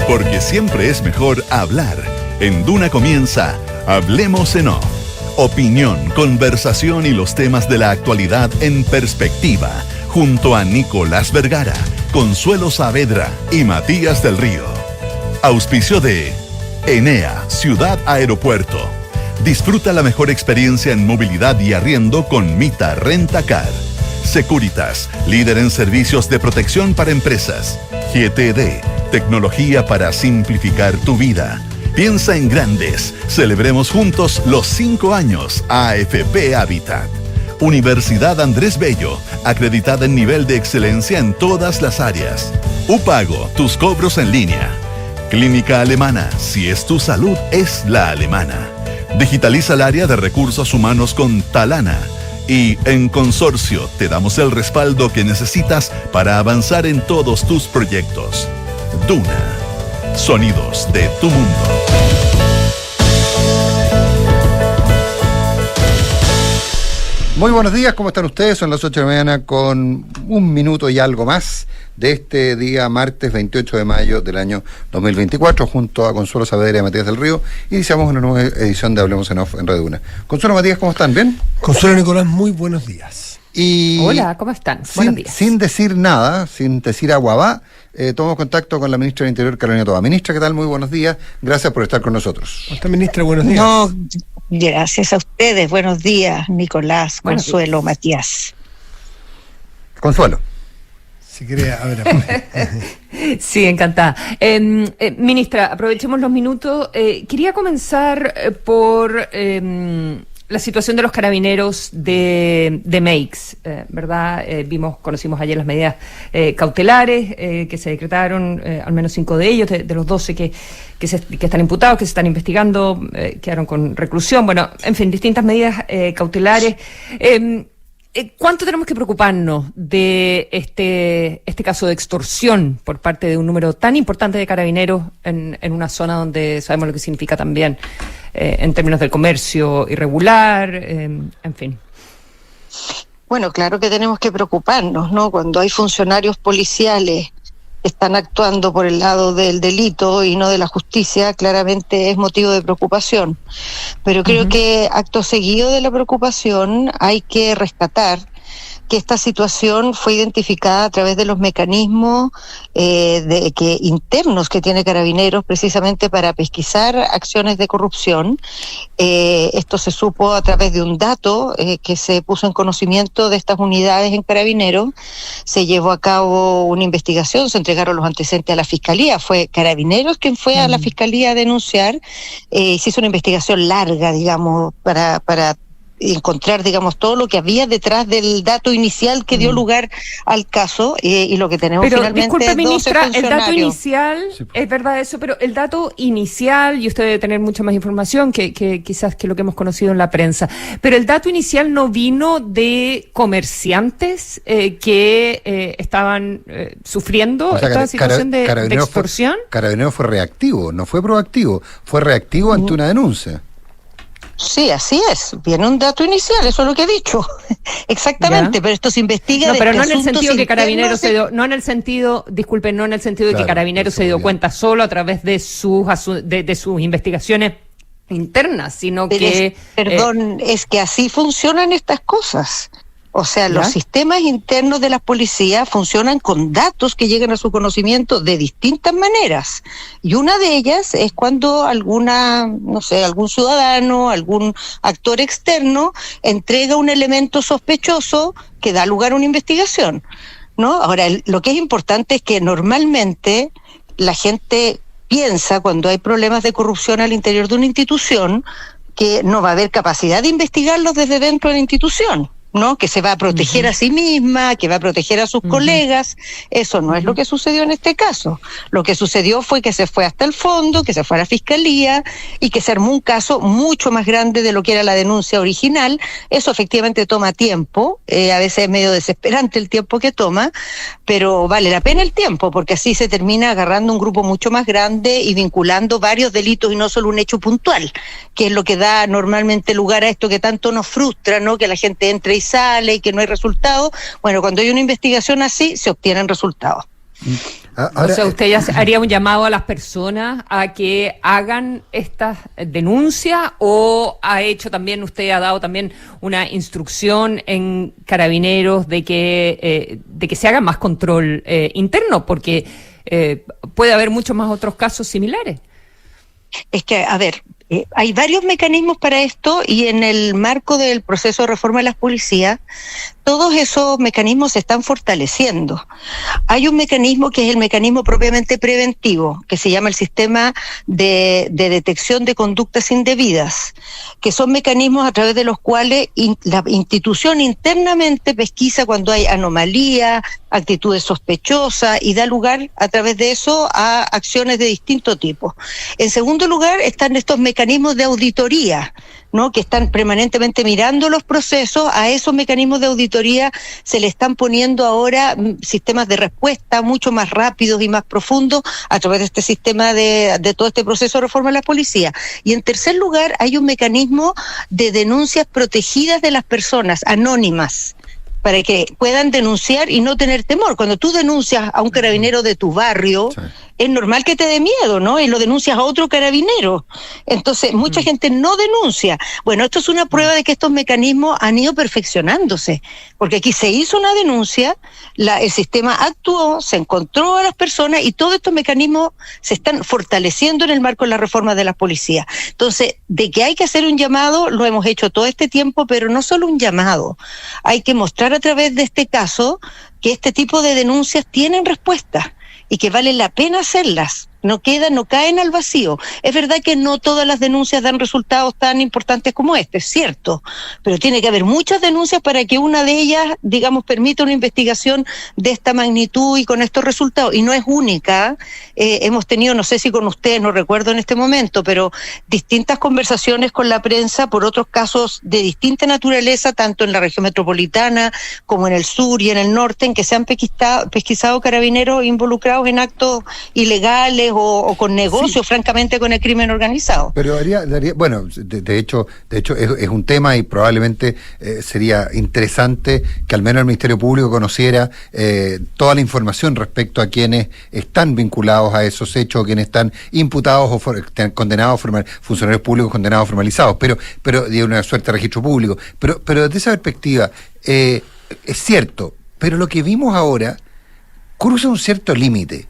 Porque siempre es mejor hablar. En Duna comienza Hablemos en Off. Opinión, conversación y los temas de la actualidad en perspectiva. Junto a Nicolás Vergara, Consuelo Saavedra y Matías del Río. Auspicio de Enea, Ciudad Aeropuerto. Disfruta la mejor experiencia en movilidad y arriendo con Mita Rentacar. Securitas, líder en servicios de protección para empresas. GTD, tecnología para simplificar tu vida. Piensa en grandes. Celebremos juntos los 5 años AFP Habitat. Universidad Andrés Bello, acreditada en nivel de excelencia en todas las áreas. Upago, tus cobros en línea. Clínica Alemana, si es tu salud, es la alemana. Digitaliza el área de recursos humanos con Talana. Y en Consorcio te damos el respaldo que necesitas para avanzar en todos tus proyectos. Duna. Sonidos de tu mundo. Muy buenos días, ¿cómo están ustedes? Son las 8 de la mañana con un minuto y algo más de este día martes 28 de mayo del año 2024, junto a Consuelo Saavedra y Matías del Río, iniciamos una nueva edición de Hablemos en Off en Radio Duna. Consuelo, Matías, ¿cómo están? ¿Bien? Consuelo, Nicolás, muy buenos días. Y hola, ¿cómo están? Buenos días. Sin decir nada, sin decir aguabá, tomamos contacto con la ministra del Interior, Carolina Toa. Ministra, ¿qué tal? Muy buenos días. Gracias por estar con nosotros. ¿Cómo está, ministra? Buenos días. No, gracias a ustedes. Buenos días, Nicolás, Buenos Consuelo, días. Matías. Consuelo. Si quiere, a ver. Sí, encantada. Ministra, aprovechemos los minutos. Quería comenzar por la situación de los carabineros de Meix, ¿verdad? Conocimos ayer las medidas cautelares que se decretaron, al menos 5 de ellos, de los 12 que están imputados, que se están investigando, quedaron con reclusión. Bueno, en fin, distintas medidas cautelares. ¿Cuánto tenemos que preocuparnos de este caso de extorsión por parte de un número tan importante de carabineros en una zona donde sabemos lo que significa también en términos del comercio irregular, en fin? Bueno, claro que tenemos que preocuparnos, ¿no? Cuando hay funcionarios policiales que están actuando por el lado del delito y no de la justicia, claramente es motivo de preocupación. Pero creo que acto seguido de la preocupación hay que rescatar que esta situación fue identificada a través de los mecanismos internos que tiene Carabineros precisamente para pesquisar acciones de corrupción. Esto se supo a través de un dato que se puso en conocimiento de estas unidades en Carabineros. Se llevó a cabo una investigación, se entregaron los antecedentes a la Fiscalía. Fue Carabineros quien fue a la Fiscalía a denunciar. Se hizo una investigación larga, digamos, para encontrar, digamos, todo lo que había detrás del dato inicial que dio lugar al caso, y lo que tenemos finalmente. Disculpe, ministra, el dato inicial, Sí, es verdad eso, pero el dato inicial, y usted debe tener mucha más información que quizás que lo que hemos conocido en la prensa, pero el dato inicial no vino de comerciantes que estaban sufriendo esta situación de extorsión. Carabineros fue reactivo, no fue proactivo, fue reactivo ante una denuncia. Sí, así es. Viene un dato inicial, eso es lo que he dicho. Exactamente, ¿Ya? Pero esto se investiga. No, pero no en el asuntos sentido que Carabineros internos se dio, no en el sentido de que Carabineros se dio cuenta solo a través de sus investigaciones internas, sino que... es que así funcionan estas cosas. O sea, los ¿Ya? sistemas internos de las policías funcionan con datos que llegan a su conocimiento de distintas maneras. Y una de ellas es cuando algún ciudadano, algún actor externo entrega un elemento sospechoso que da lugar a una investigación, ¿no? Ahora, lo que es importante es que normalmente la gente piensa, cuando hay problemas de corrupción al interior de una institución, que no va a haber capacidad de investigarlos desde dentro de la institución, ¿no? Que se va a proteger a sí misma, que va a proteger a sus colegas. Eso no es lo que sucedió en este caso. Lo que sucedió fue que se fue hasta el fondo, que se fue a la Fiscalía y que se armó un caso mucho más grande de lo que era la denuncia original. Eso efectivamente toma tiempo, a veces es medio desesperante el tiempo que toma, pero vale la pena el tiempo, porque así se termina agarrando un grupo mucho más grande y vinculando varios delitos y no solo un hecho puntual, que es lo que da normalmente lugar a esto que tanto nos frustra, ¿no? Que la gente entre y sale y que no hay resultados. Bueno, cuando hay una investigación así, se obtienen resultados. Ahora, o sea, ¿usted ya haría un llamado a las personas a que hagan estas denuncias o ha hecho también, usted ha dado también una instrucción en Carabineros de que se haga más control interno? Porque puede haber muchos más otros casos similares. Es que, a ver, hay varios mecanismos para esto y en el marco del proceso de reforma de las policías, todos esos mecanismos se están fortaleciendo. Hay un mecanismo que es el mecanismo propiamente preventivo, que se llama el sistema de detección de conductas indebidas, que son mecanismos a través de los cuales la institución internamente pesquisa cuando hay anomalía, actitudes sospechosas y da lugar a través de eso a acciones de distinto tipo. En segundo lugar están estos mecanismos de auditoría, ¿no? Que están permanentemente mirando los procesos. A esos mecanismos de auditoría se le están poniendo ahora sistemas de respuesta mucho más rápidos y más profundos a través de este sistema de todo este proceso de reforma de la policía. Y en tercer lugar hay un mecanismo de denuncias protegidas de las personas, anónimas, para que puedan denunciar y no tener temor. Cuando tú denuncias a un carabinero de tu barrio, sí, es normal que te dé miedo, ¿no? Y lo denuncias a otro carabinero. Entonces, mucha gente no denuncia. Bueno, esto es una prueba de que estos mecanismos han ido perfeccionándose, porque aquí se hizo una denuncia, el sistema actuó, se encontró a las personas y todos estos mecanismos se están fortaleciendo en el marco de la reforma de la policía. Entonces, de que hay que hacer un llamado, lo hemos hecho todo este tiempo, pero no solo un llamado. Hay que mostrar a través de este caso que este tipo de denuncias tienen respuesta y que vale la pena hacerlas. No caen al vacío. Es verdad que no todas las denuncias dan resultados tan importantes como este, es cierto, pero tiene que haber muchas denuncias para que una de ellas, digamos, permita una investigación de esta magnitud y con estos resultados. Y no es única. Hemos tenido, no sé si con ustedes, no recuerdo en este momento, pero distintas conversaciones con la prensa por otros casos de distinta naturaleza, tanto en la región metropolitana como en el sur y en el norte, en que se han pesquisado carabineros involucrados en actos ilegales o con negocios, sí, francamente, con el crimen organizado. Pero bueno, de hecho es un tema y probablemente sería interesante que al menos el Ministerio Público conociera toda la información respecto a quienes están vinculados a esos hechos, quienes están imputados o condenados, funcionarios públicos condenados formalizados, pero de una suerte de registro público. Pero desde esa perspectiva, es cierto, pero lo que vimos ahora cruza un cierto límite.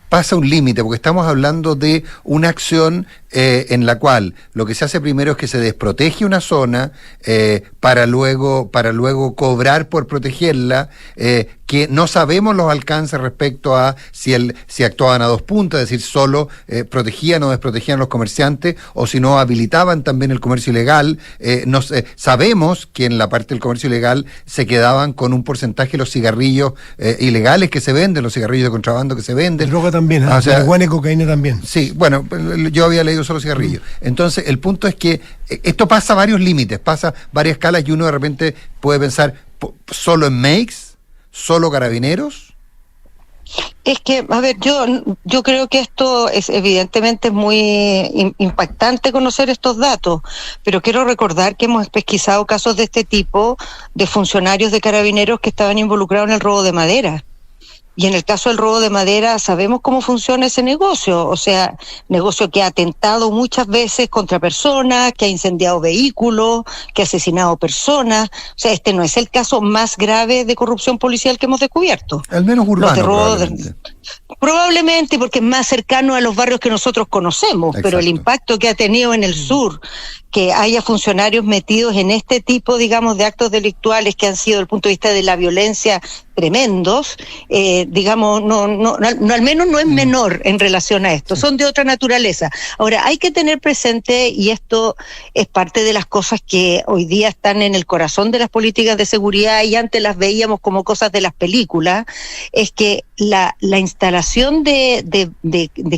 Pasa un límite, porque estamos hablando de una acción en la cual lo que se hace primero es que se desprotege una zona para luego cobrar por protegerla, que no sabemos los alcances respecto a si actuaban a dos puntas, es decir, solo protegían o desprotegían a los comerciantes, o si no habilitaban también el comercio ilegal. Sabemos que en la parte del comercio ilegal se quedaban con un porcentaje los cigarrillos ilegales que se venden, los cigarrillos de contrabando que se venden. Droga también, o sea, marihuana y cocaína también. Sí, bueno, yo había leído solo cigarrillos. Entonces, el punto es que esto pasa varios límites, pasa varias escalas y uno de repente puede pensar, ¿solo en Meix? ¿Solo Carabineros? Es que, a ver, yo creo que esto es evidentemente muy impactante conocer estos datos, pero quiero recordar que hemos pesquisado casos de este tipo de funcionarios de Carabineros que estaban involucrados en el robo de madera. Y en el caso del robo de madera sabemos cómo funciona ese negocio, o sea, negocio que ha atentado muchas veces contra personas, que ha incendiado vehículos, que ha asesinado personas. O sea, este no es el caso más grave de corrupción policial que hemos descubierto. Al menos urbano, probablemente, porque es más cercano a los barrios que nosotros conocemos. Exacto. Pero el impacto que ha tenido en el sur, que haya funcionarios metidos en este tipo, digamos, de actos delictuales que han sido, desde el punto de vista de la violencia, tremendos, digamos, no, al menos no es menor en relación a esto, son de otra naturaleza. Ahora, hay que tener presente, y esto es parte de las cosas que hoy día están en el corazón de las políticas de seguridad y antes las veíamos como cosas de las películas, es que la instalación de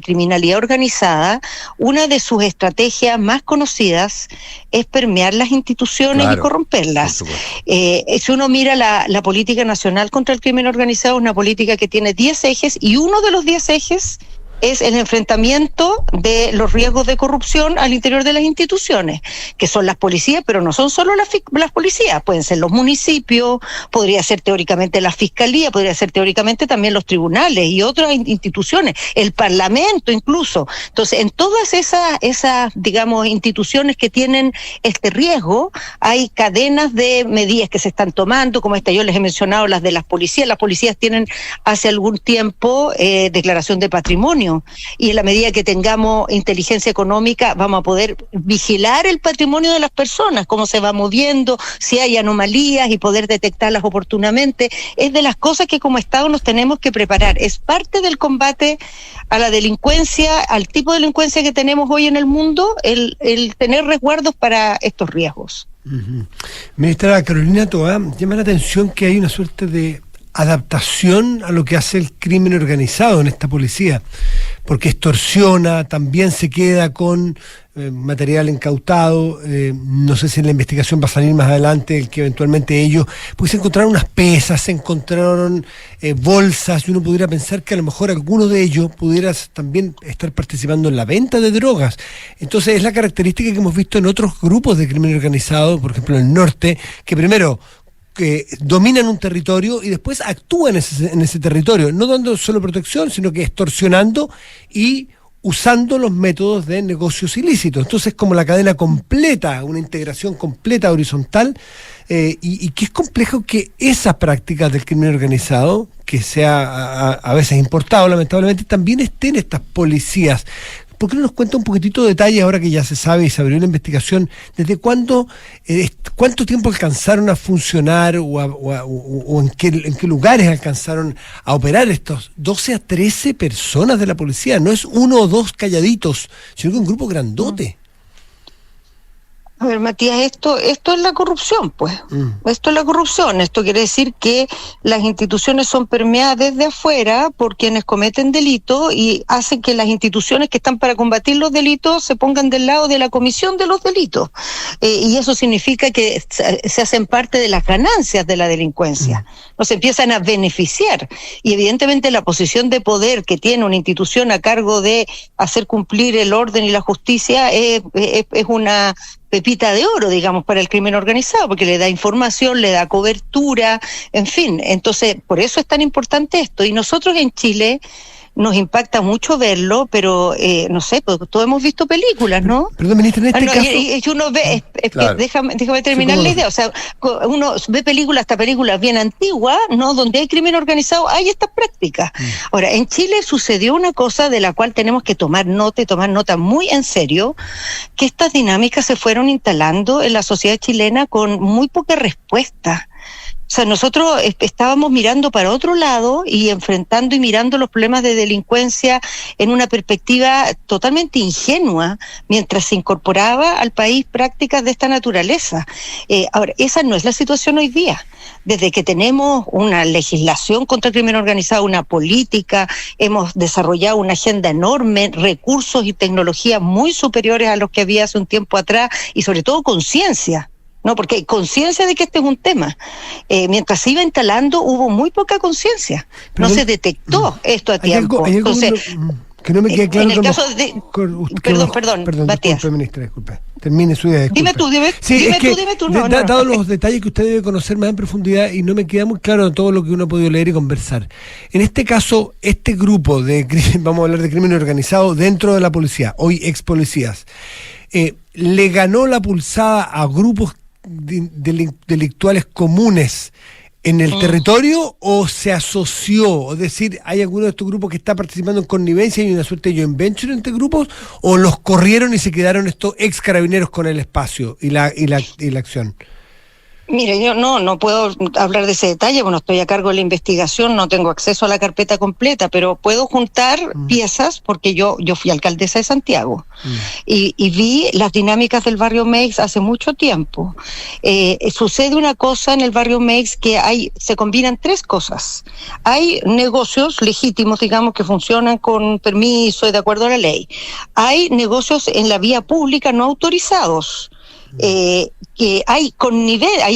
criminalidad organizada, una de sus estrategias más conocidas es permear las instituciones, claro, y corromperlas. Si uno mira la política nacional contra el crimen organizado, es una política que tiene 10 ejes y uno de los 10 ejes es el enfrentamiento de los riesgos de corrupción al interior de las instituciones, que son las policías, pero no son solo las policías, pueden ser los municipios, podría ser teóricamente la fiscalía, podría ser teóricamente también los tribunales y otras instituciones, el parlamento incluso. Entonces, en todas esas, digamos, instituciones que tienen este riesgo, hay cadenas de medidas que se están tomando, como yo les he mencionado, las de las policías. Las policías tienen hace algún tiempo declaración de patrimonio, y en la medida que tengamos inteligencia económica vamos a poder vigilar el patrimonio de las personas, cómo se va moviendo, si hay anomalías y poder detectarlas oportunamente. Es de las cosas que como Estado nos tenemos que preparar. Es parte del combate a la delincuencia, al tipo de delincuencia que tenemos hoy en el mundo, el tener resguardos para estos riesgos. Uh-huh. Ministra Carolina Toá, llama la atención que hay una suerte de adaptación a lo que hace el crimen organizado en esta policía, porque extorsiona, también se queda con material incautado, no sé si en la investigación va a salir más adelante el que eventualmente ellos, pues se encontraron unas pesas, se encontraron bolsas, y uno pudiera pensar que a lo mejor alguno de ellos pudiera también estar participando en la venta de drogas. Entonces es la característica que hemos visto en otros grupos de crimen organizado, por ejemplo en el norte, que primero que dominan un territorio y después actúan en ese territorio, no dando solo protección, sino que extorsionando y usando los métodos de negocios ilícitos. Entonces, como la cadena completa, una integración completa horizontal, y que es complejo que esas prácticas del crimen organizado, que sea a veces importado, lamentablemente, también estén estas policías. ¿Por qué no nos cuenta un poquitito de detalles ahora que ya se sabe y se abrió la investigación? ¿Desde cuándo, cuánto tiempo alcanzaron a funcionar o en qué lugares alcanzaron a operar estos 12 a 13 personas de la policía? No es uno o dos calladitos, sino que un grupo grandote. A ver, Matías, esto es la corrupción, pues. Esto es la corrupción. Esto quiere decir que las instituciones son permeadas desde afuera por quienes cometen delitos y hacen que las instituciones que están para combatir los delitos se pongan del lado de la comisión de los delitos. Y eso significa que se hacen parte de las ganancias de la delincuencia. Nos empiezan a beneficiar. Y evidentemente la posición de poder que tiene una institución a cargo de hacer cumplir el orden y la justicia es una pepita de oro, digamos, para el crimen organizado, porque le da información, le da cobertura, en fin. Entonces, por eso es tan importante esto. Y nosotros en Chile nos impacta mucho verlo, pero no sé, pues todos hemos visto películas, ¿no? Perdón, ministra, en este caso... Y uno ve, claro. déjame terminar la idea, o sea, uno ve hasta películas bien antiguas, ¿no? Donde hay crimen organizado, hay estas prácticas. Ahora, en Chile sucedió una cosa de la cual tenemos que tomar nota muy en serio, que estas dinámicas se fueron instalando en la sociedad chilena con muy poca respuesta. O sea, nosotros estábamos mirando para otro lado y enfrentando y mirando los problemas de delincuencia en una perspectiva totalmente ingenua, mientras se incorporaba al país prácticas de esta naturaleza. Ahora, esa no es la situación hoy día. Desde que tenemos una legislación contra el crimen organizado, una política, hemos desarrollado una agenda enorme, recursos y tecnologías muy superiores a los que había hace un tiempo atrás y sobre todo conciencia. No, porque hay conciencia de que este es un tema. Mientras se iba instalando, hubo muy poca conciencia. No se detectó esto a tiempo. Entonces, que no me quede claro. En el caso de... Perdón, Matías. Disculpe, ministra, disculpe. Termine su idea, disculpe. Dime tú. Dado los detalles que usted debe conocer más en profundidad y no me queda muy claro todo lo que uno ha podido leer y conversar. En este caso, este grupo de, vamos a hablar de crimen organizado dentro de la policía, hoy ex policías, le ganó la pulsada a grupos delictuales comunes en el territorio o se asoció, es decir, hay alguno de estos grupos que está participando en connivencia y una suerte de joint venture entre grupos, o los corrieron y se quedaron estos ex carabineros con el espacio y la acción. Mire, yo no puedo hablar de ese detalle, bueno, estoy a cargo de la investigación, no tengo acceso a la carpeta completa, pero puedo juntar piezas porque yo fui alcaldesa de Santiago y vi las dinámicas del barrio Meix hace mucho tiempo. Sucede una cosa en el barrio Meix que se combinan tres cosas. Hay negocios legítimos, digamos, que funcionan con permiso y de acuerdo a la ley. Hay negocios en la vía pública no autorizados. Que hay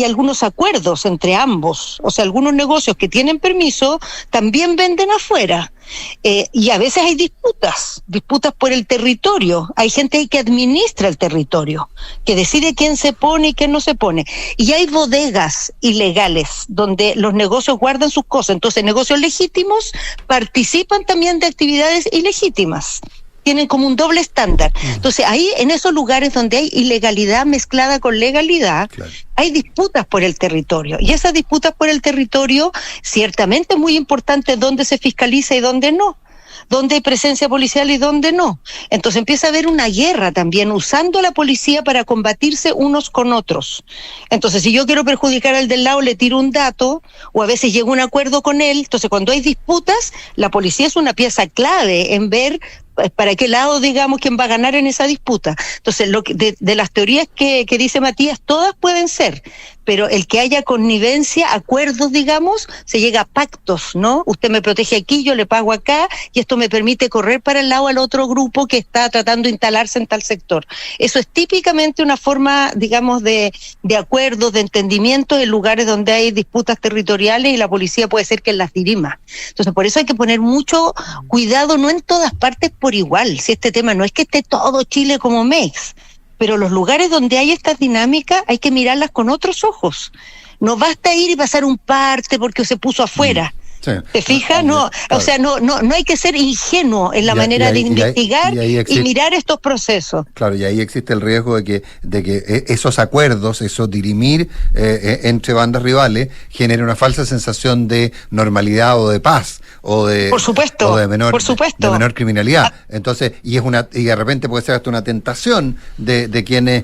algunos acuerdos entre ambos, o sea, algunos negocios que tienen permiso también venden afuera. Y a veces hay disputas por el territorio. Hay gente que administra el territorio, que decide quién se pone y quién no se pone. Y hay bodegas ilegales donde los negocios guardan sus cosas. Entonces, negocios legítimos participan también de actividades ilegítimas. Tienen como un doble estándar. Entonces, ahí, en esos lugares donde hay ilegalidad mezclada con legalidad, claro, hay disputas por el territorio. Y esas disputas por el territorio, ciertamente es muy importante dónde se fiscaliza y dónde no, dónde hay presencia policial y dónde no. Entonces empieza a haber una guerra también, usando la policía para combatirse unos con otros. Entonces, si yo quiero perjudicar al del lado, le tiro un dato, o a veces llego a un acuerdo con él. Entonces, cuando hay disputas, la policía es una pieza clave en ver para qué lado, digamos, quién va a ganar en esa disputa. Entonces, de las teorías que dice Matías, todas pueden ser, pero el que haya connivencia, acuerdos, digamos, se llega a pactos, ¿no? Usted me protege aquí, yo le pago acá, y esto me permite correr para el lado al otro grupo que está tratando de instalarse en tal sector. Eso es típicamente una forma, digamos, de acuerdos, de entendimiento en lugares donde hay disputas territoriales, y la policía puede ser que las dirima. Entonces, por eso hay que poner mucho cuidado, no en todas partes por igual. Si este tema no es que esté todo Chile como MEX, pero los lugares donde hay estas dinámicas hay que mirarlas con otros ojos. No basta ir y pasar un parte porque se puso afuera. Sí. ¿Te fijas? No, claro. O sea, no hay que ser ingenuo en la manera de investigar y mirar estos procesos. Claro, y ahí existe el riesgo de que esos acuerdos, esos dirimir entre bandas rivales, genere una falsa sensación de normalidad o de paz, o de, por supuesto, o de menor criminalidad. Ah. Entonces, y de repente puede ser hasta una tentación de quienes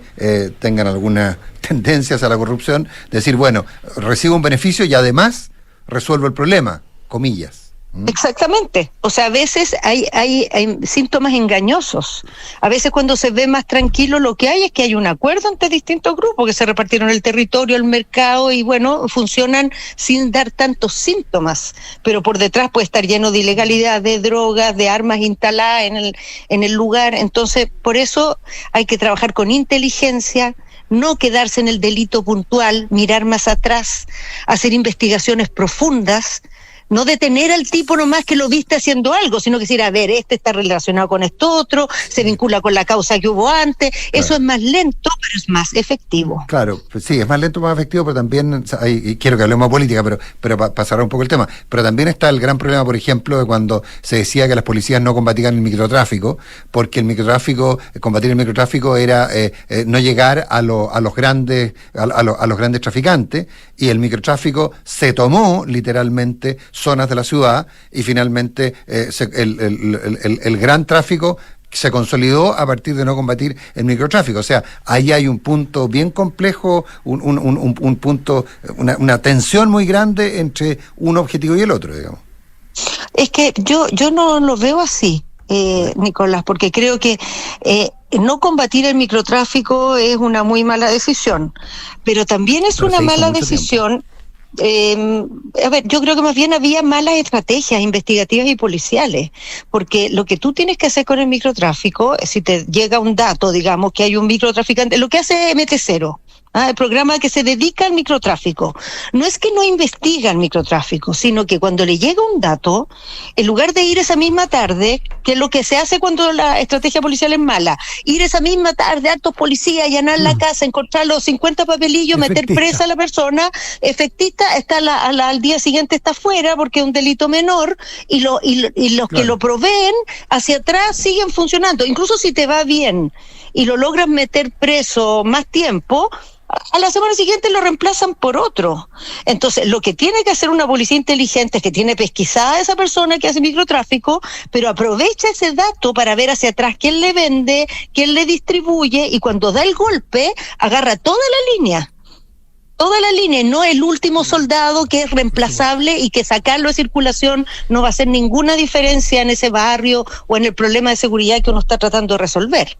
tengan algunas tendencias a la corrupción, decir, bueno, recibo un beneficio y además resuelvo el problema, comillas. Exactamente. O sea, a veces hay síntomas engañosos. A veces, cuando se ve más tranquilo, lo que hay es que hay un acuerdo entre distintos grupos que se repartieron el territorio, el mercado, y bueno, funcionan sin dar tantos síntomas. Pero por detrás puede estar lleno de ilegalidad, de drogas, de armas instaladas en el lugar. Entonces, por eso hay que trabajar con inteligencia, no quedarse en el delito puntual, mirar más atrás, hacer investigaciones profundas, no detener al tipo nomás que lo viste haciendo algo, sino que decir, a ver, este está relacionado con esto otro, se vincula con la causa que hubo antes. Claro. Eso es más lento, pero es más efectivo. Claro, pues sí, es más lento, más efectivo, pero también, y quiero que hablemos de política, pero para cerrar un poco el tema, pero también está el gran problema, por ejemplo, de cuando se decía que las policías no combatían el microtráfico, porque combatir el microtráfico era no llegar a los grandes traficantes, y el microtráfico se tomó literalmente zonas de la ciudad, y finalmente el gran tráfico se consolidó a partir de no combatir el microtráfico. O sea, ahí hay un punto bien complejo, un punto, una tensión muy grande entre un objetivo y el otro, digamos. Es que yo no lo veo así, Nicolás, porque creo que no combatir el microtráfico es una muy mala decisión, pero también es una mala decisión. A ver, yo creo que más bien había malas estrategias investigativas y policiales, porque lo que tú tienes que hacer con el microtráfico, si te llega un dato, digamos, que hay un microtraficante, lo que hace MT0, el programa que se dedica al microtráfico, no es que no investiga el microtráfico, sino que cuando le llega un dato, en lugar de ir esa misma tarde, que es lo que se hace cuando la estrategia policial es mala, ir esa misma tarde, altos policías, allanar la casa, encontrar los 50 papelillos, meter presa a la persona, efectista, está al día siguiente está fuera porque es un delito menor, y los claro, que lo proveen hacia atrás siguen funcionando. Incluso si te va bien y lo logras meter preso más tiempo, a la semana siguiente lo reemplazan por otro. Entonces, lo que tiene que hacer una policía inteligente es que tiene pesquisada a esa persona que hace microtráfico, pero aprovecha ese dato para ver hacia atrás quién le vende, quién le distribuye, y cuando da el golpe, agarra toda la línea, no el último soldado que es reemplazable y que sacarlo de circulación no va a hacer ninguna diferencia en ese barrio o en el problema de seguridad que uno está tratando de resolver.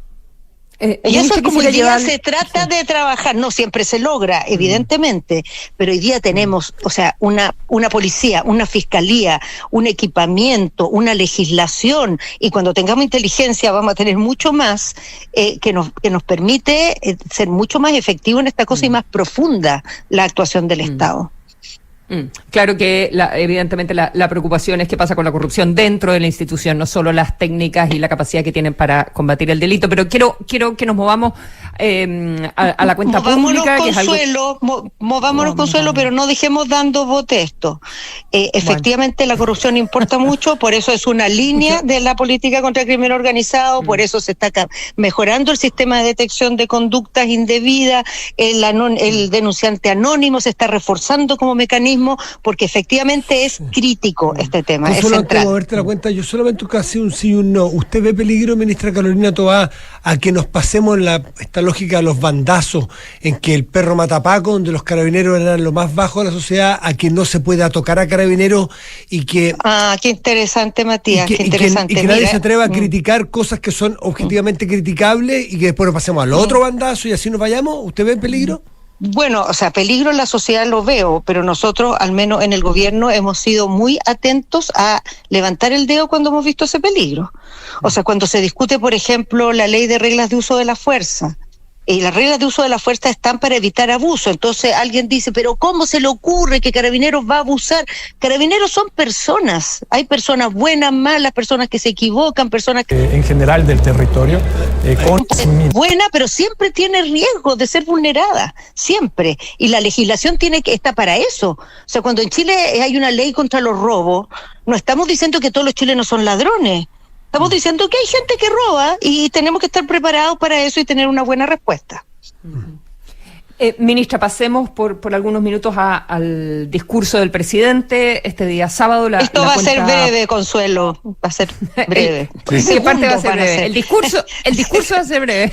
Y eso es como hoy día se trata de trabajar. No siempre se logra, evidentemente, pero hoy día tenemos, o sea, una policía, una fiscalía, un equipamiento, una legislación, y cuando tengamos inteligencia vamos a tener mucho más que nos permite ser mucho más efectivo en esta cosa y más profunda la actuación del Estado. Claro que evidentemente la preocupación es qué pasa con la corrupción dentro de la institución, no solo las técnicas y la capacidad que tienen para combatir el delito, pero quiero que nos movamos a la cuenta pública, que es algo... Movámonos, Consuelo, pero no dejemos dando bote esto. Efectivamente, la corrupción importa mucho, por eso es una línea de la política contra el crimen organizado, por eso se está mejorando el sistema de detección de conductas indebidas, el denunciante anónimo se está reforzando como mecanismo, porque efectivamente es crítico este tema, es central. Moverte la cuenta, yo solamente casi un sí y un no. ¿Usted ve peligro, ministra Carolina Toá, a que nos pasemos esta lógica de los bandazos, en que el perro mata a Paco, donde los carabineros eran lo más bajo de la sociedad, a que no se pueda tocar a carabineros y que... qué interesante, Matías, qué interesante. Y que nadie se atreva a criticar cosas que son objetivamente criticables y que después nos pasemos al otro bandazo y así nos vayamos? ¿Usted ve peligro? Bueno, o sea, peligro en la sociedad lo veo, pero nosotros, al menos en el gobierno, hemos sido muy atentos a levantar el dedo cuando hemos visto ese peligro. O sea, cuando se discute, por ejemplo, la ley de reglas de uso de la fuerza, y las reglas de uso de la fuerza están para evitar abuso. Entonces alguien dice, pero ¿cómo se le ocurre que Carabineros va a abusar? Carabineros son personas. Hay personas buenas, malas, personas que se equivocan, personas que... en general del territorio. Buena, pero siempre tiene riesgo de ser vulnerada. Siempre. Y la legislación está para eso. O sea, cuando en Chile hay una ley contra los robos, no estamos diciendo que todos los chilenos son ladrones. Estamos diciendo que hay gente que roba y tenemos que estar preparados para eso y tener una buena respuesta. Ministra, pasemos por algunos minutos al discurso del presidente este día sábado. Esto va a ser breve, Consuelo. Va a ser breve. ¿Qué parte va a ser breve? El discurso va a ser breve.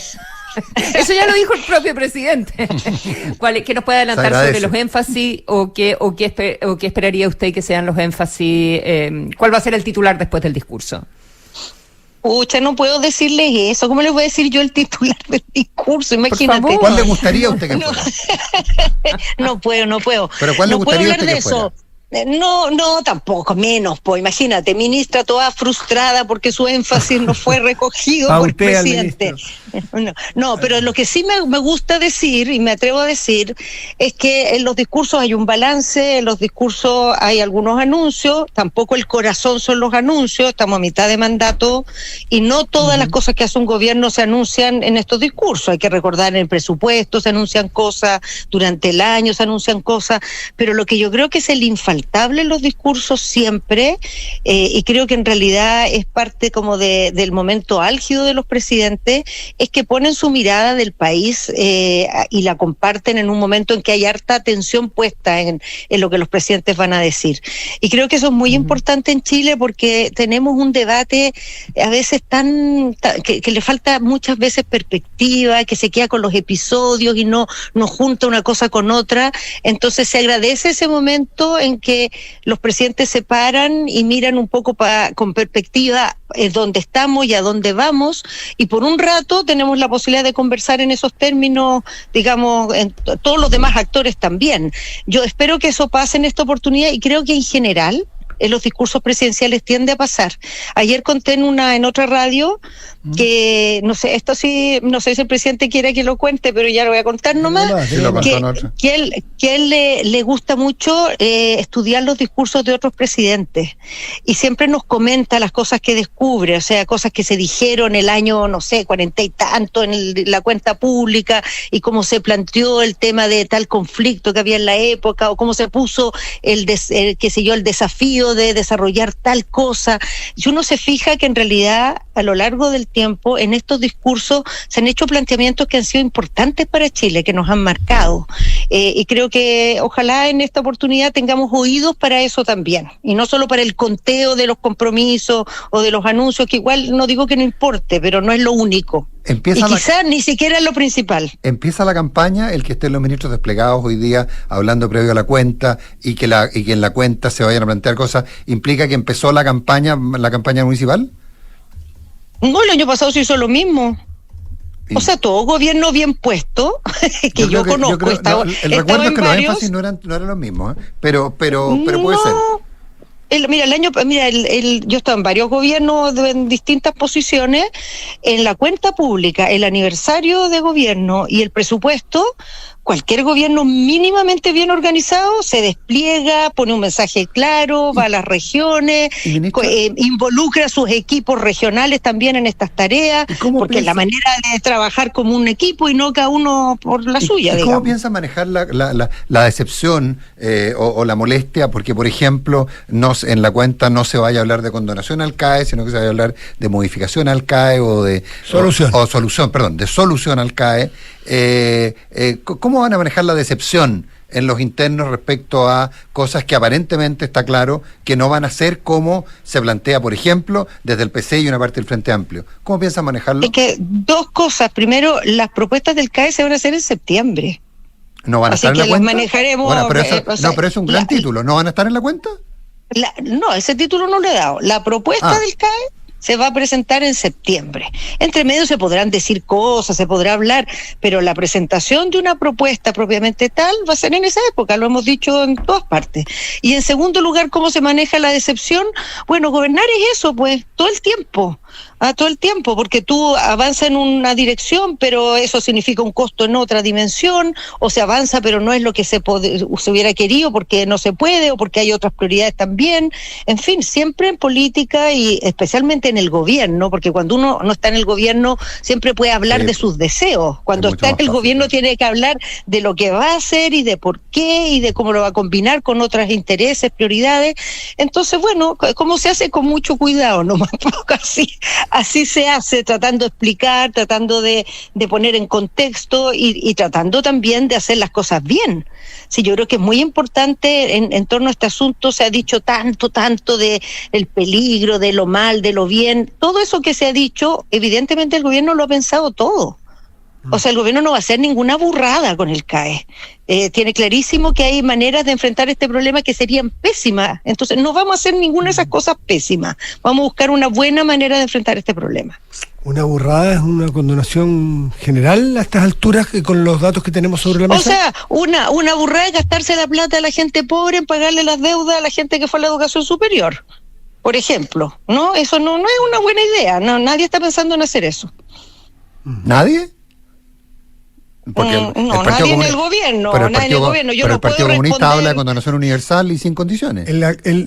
Eso ya lo dijo el propio presidente. ¿Qué nos puede adelantar sobre los énfasis o qué esperaría usted que sean los énfasis? ¿Cuál va a ser el titular después del discurso? Pucha, no puedo decirles eso. ¿Cómo les voy a decir yo el titular del discurso? Imagínate. ¿Cuál le gustaría a usted que fuera? No puedo. ¿Pero cuál le gustaría a usted que fuera? No, tampoco, menos, pues imagínate, ministra toda frustrada porque su énfasis no fue recogido por el presidente. No, pero lo que sí me gusta decir, y me atrevo a decir, es que en los discursos hay un balance, en los discursos hay algunos anuncios, tampoco el corazón son los anuncios, estamos a mitad de mandato, y no todas las cosas que hace un gobierno se anuncian en estos discursos. Hay que recordar, en el presupuesto se anuncian cosas, durante el año se anuncian cosas, pero lo que yo creo que es el infaltable en los discursos siempre, y creo que en realidad es parte como del momento álgido de los presidentes, es que ponen su mirada del país y la comparten en un momento en que hay harta atención puesta en lo que los presidentes van a decir. Y creo que eso es muy importante en Chile porque tenemos un debate a veces que le falta muchas veces perspectiva, que se queda con los episodios y no junta una cosa con otra. Entonces se agradece ese momento en que los presidentes se paran y miran un poco con perspectiva dónde estamos y a dónde vamos, y por un rato tenemos la posibilidad de conversar en esos términos, digamos, en todos los demás actores también. Yo espero que eso pase en esta oportunidad y creo que en general en los discursos presidenciales tiende a pasar. Ayer conté en otra radio que, no sé, esto sí, no sé si el presidente quiere que lo cuente, pero ya lo voy a contar nomás, que él le gusta mucho estudiar los discursos de otros presidentes y siempre nos comenta las cosas que descubre, o sea, cosas que se dijeron el año, no sé, 40 y tanto en la cuenta pública y cómo se planteó el tema de tal conflicto que había en la época o cómo se puso el desafío de desarrollar tal cosa. Y uno se fija que en realidad a lo largo del tiempo en estos discursos se han hecho planteamientos que han sido importantes para Chile, que nos han marcado, y creo que ojalá en esta oportunidad tengamos oídos para eso también, y no solo para el conteo de los compromisos o de los anuncios, que igual no digo que no importe, pero no es lo único. Quizás ni siquiera es lo principal. Empieza la campaña, el que estén los ministros desplegados hoy día hablando previo a la cuenta y que en la cuenta se vayan a plantear cosas, ¿implica que empezó la campaña municipal? No, el año pasado se hizo lo mismo. O sea, todo gobierno bien puesto, que yo conozco. El recuerdo es que los énfasis no eran los mismos, pero puede ser. Yo estaba en varios gobiernos en distintas posiciones. En la cuenta pública, el aniversario de gobierno y el presupuesto Cualquier gobierno mínimamente bien organizado se despliega, pone un mensaje claro, va a las regiones, involucra a sus equipos regionales también en estas tareas, porque es la manera de trabajar como un equipo y no cada uno por la suya. ¿Y cómo piensa manejar la decepción o la molestia? Porque, por ejemplo, en la cuenta no se vaya a hablar de condonación al CAE, sino que se vaya a hablar de modificación al CAE o de solución al CAE. ¿Cómo van a manejar la decepción en los internos respecto a cosas que aparentemente está claro que no van a ser como se plantea, por ejemplo, desde el PC y una parte del Frente Amplio? ¿Cómo piensan manejarlo? Es que dos cosas. Primero, las propuestas del CAE se van a hacer en septiembre. ¿No van a Así estar en la que cuenta? las manejaremos. Bueno, pero es un gran título. ¿No van a estar en la cuenta? No, ese título no lo he dado. La propuesta del CAE se va a presentar en septiembre. Entre medio se podrán decir cosas, se podrá hablar, pero la presentación de una propuesta propiamente tal va a ser en esa época, lo hemos dicho en todas partes. Y en segundo lugar, ¿cómo se maneja la decepción? Bueno, gobernar es eso, pues, todo el tiempo. Todo el tiempo, porque tú avanzas en una dirección, pero eso significa un costo en otra dimensión, o se avanza, pero no es lo que se hubiera querido porque no se puede, o porque hay otras prioridades también. En fin, siempre en política y especialmente en el gobierno, porque cuando uno no está en el gobierno siempre puede hablar de sus deseos. Cuando está en el gobierno tiene que hablar de lo que va a hacer y de por qué y de cómo lo va a combinar con otros intereses, prioridades. Entonces, bueno, como se hace con mucho cuidado, nomás así se hace, tratando de explicar, tratando de poner en contexto y tratando también de hacer las cosas bien. Sí, yo creo que es muy importante en torno a este asunto. Se ha dicho tanto de el peligro, de lo mal, de lo bien. Todo eso que se ha dicho, evidentemente el gobierno lo ha pensado todo. O sea, el gobierno no va a hacer ninguna burrada con el CAE. Tiene clarísimo que hay maneras de enfrentar este problema que serían pésimas. Entonces, no vamos a hacer ninguna de esas cosas pésimas. Vamos a buscar una buena manera de enfrentar este problema. ¿Una burrada es una condonación general a estas alturas con los datos que tenemos sobre la mesa? O sea, una burrada es gastarse la plata de la gente pobre en pagarle las deudas a la gente que fue a la educación superior, por ejemplo. ¿No? Eso no es una buena idea. No, nadie está pensando en hacer eso. ¿Nadie? Porque nadie en el gobierno. Pero nadie en el gobierno. el Partido Comunista habla de condonación universal y sin condiciones.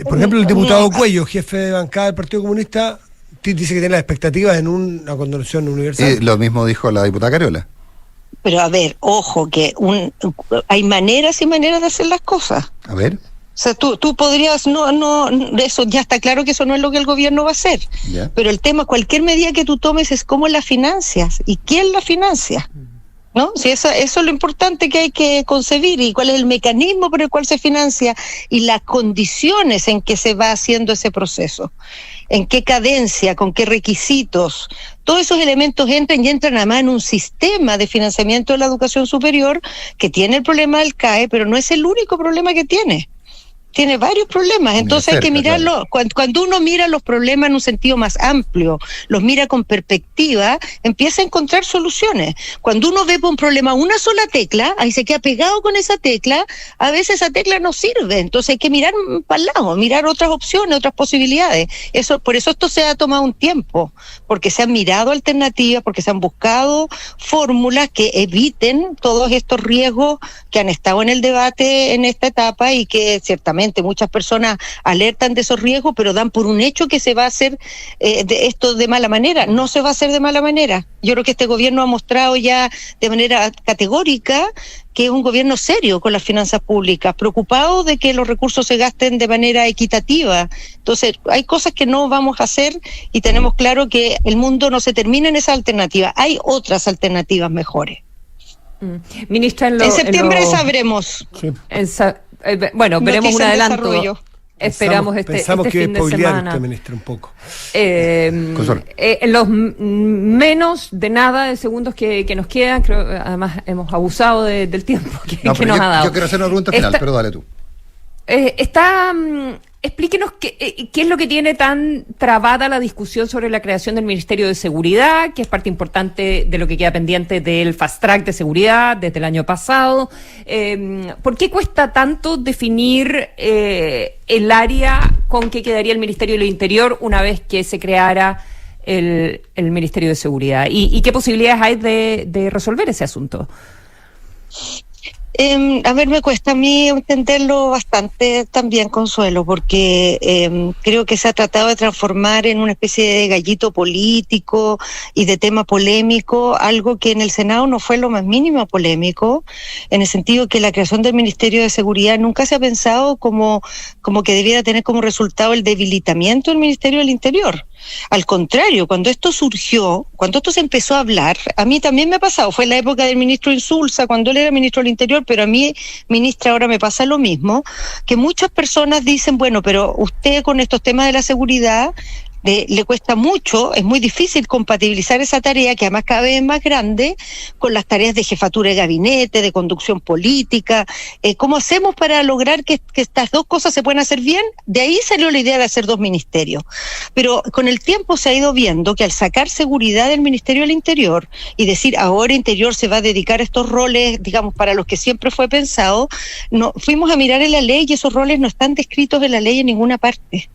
Por ejemplo, el diputado Cuello, jefe de bancada del Partido Comunista, dice que tiene las expectativas en una condonación universal. Lo mismo dijo la diputada Cariola. Pero a ver, ojo, que hay maneras y maneras de hacer las cosas. A ver. O sea, tú podrías, eso ya está claro que eso no es lo que el gobierno va a hacer. Ya. Pero el tema, cualquier medida que tú tomes es cómo la financias y quién la financia. ¿No? Si eso es lo importante que hay que concebir y cuál es el mecanismo por el cual se financia y las condiciones en que se va haciendo ese proceso, en qué cadencia, con qué requisitos. Todos esos elementos entran además en un sistema de financiamiento de la educación superior que tiene el problema del CAE, pero no es el único problema que tiene. Tiene varios problemas, entonces hay que mirarlo. Claro. Cuando uno mira los problemas en un sentido más amplio, los mira con perspectiva, empieza a encontrar soluciones. Cuando uno ve por un problema una sola tecla, ahí se queda pegado con esa tecla, a veces esa tecla no sirve, entonces hay que mirar para el lado, mirar otras opciones, otras posibilidades. Por eso esto se ha tomado un tiempo, porque se han mirado alternativas, porque se han buscado fórmulas que eviten todos estos riesgos que han estado en el debate en esta etapa y que ciertamente muchas personas alertan de esos riesgos, pero dan por un hecho que se va a hacer de esto de mala manera. No se va a hacer de mala manera. Yo creo que este gobierno ha mostrado ya de manera categórica que es un gobierno serio con las finanzas públicas, preocupado de que los recursos se gasten de manera equitativa. Entonces, hay cosas que no vamos a hacer y tenemos claro que el mundo no se termina en esa alternativa. Hay otras alternativas mejores. Ministra, en septiembre sabremos. Sí. Bueno, veremos un adelanto. Desarrollo. Esperamos pensamos este que fin de spoilear semana. usted, ministra, un poco. En los menos de nada de segundos que nos quedan, creo, además hemos abusado del tiempo que nos ha dado. Yo quiero hacer una pregunta final, pero dale tú. Explíquenos qué es lo que tiene tan trabada la discusión sobre la creación del Ministerio de Seguridad, que es parte importante de lo que queda pendiente del Fast Track de seguridad desde el año pasado. ¿Por qué cuesta tanto definir el área con que quedaría el Ministerio del Interior una vez que se creara el Ministerio de Seguridad? ¿Y qué posibilidades hay de resolver ese asunto? A ver, me cuesta a mí entenderlo bastante también, Consuelo, porque creo que se ha tratado de transformar en una especie de gallito político y de tema polémico, algo que en el Senado no fue lo más mínimo polémico, en el sentido que la creación del Ministerio de Seguridad nunca se ha pensado como que debiera tener como resultado el debilitamiento del Ministerio del Interior. Al contrario, cuando esto surgió, cuando esto se empezó a hablar, a mí también me ha pasado, fue en la época del ministro Insulza, cuando él era ministro del Interior, pero a mí, ministra, ahora me pasa lo mismo, que muchas personas dicen, bueno, pero usted con estos temas de la seguridad le cuesta mucho, es muy difícil compatibilizar esa tarea, que además cada vez es más grande, con las tareas de jefatura de gabinete, de conducción política. ¿Cómo hacemos para lograr que estas dos cosas se puedan hacer bien? De ahí salió la idea de hacer dos ministerios. Pero con el tiempo se ha ido viendo que al sacar seguridad del Ministerio del Interior y decir ahora Interior se va a dedicar a estos roles, digamos, para los que siempre fue pensado, no, fuimos a mirar en la ley y esos roles no están descritos en la ley en ninguna parte.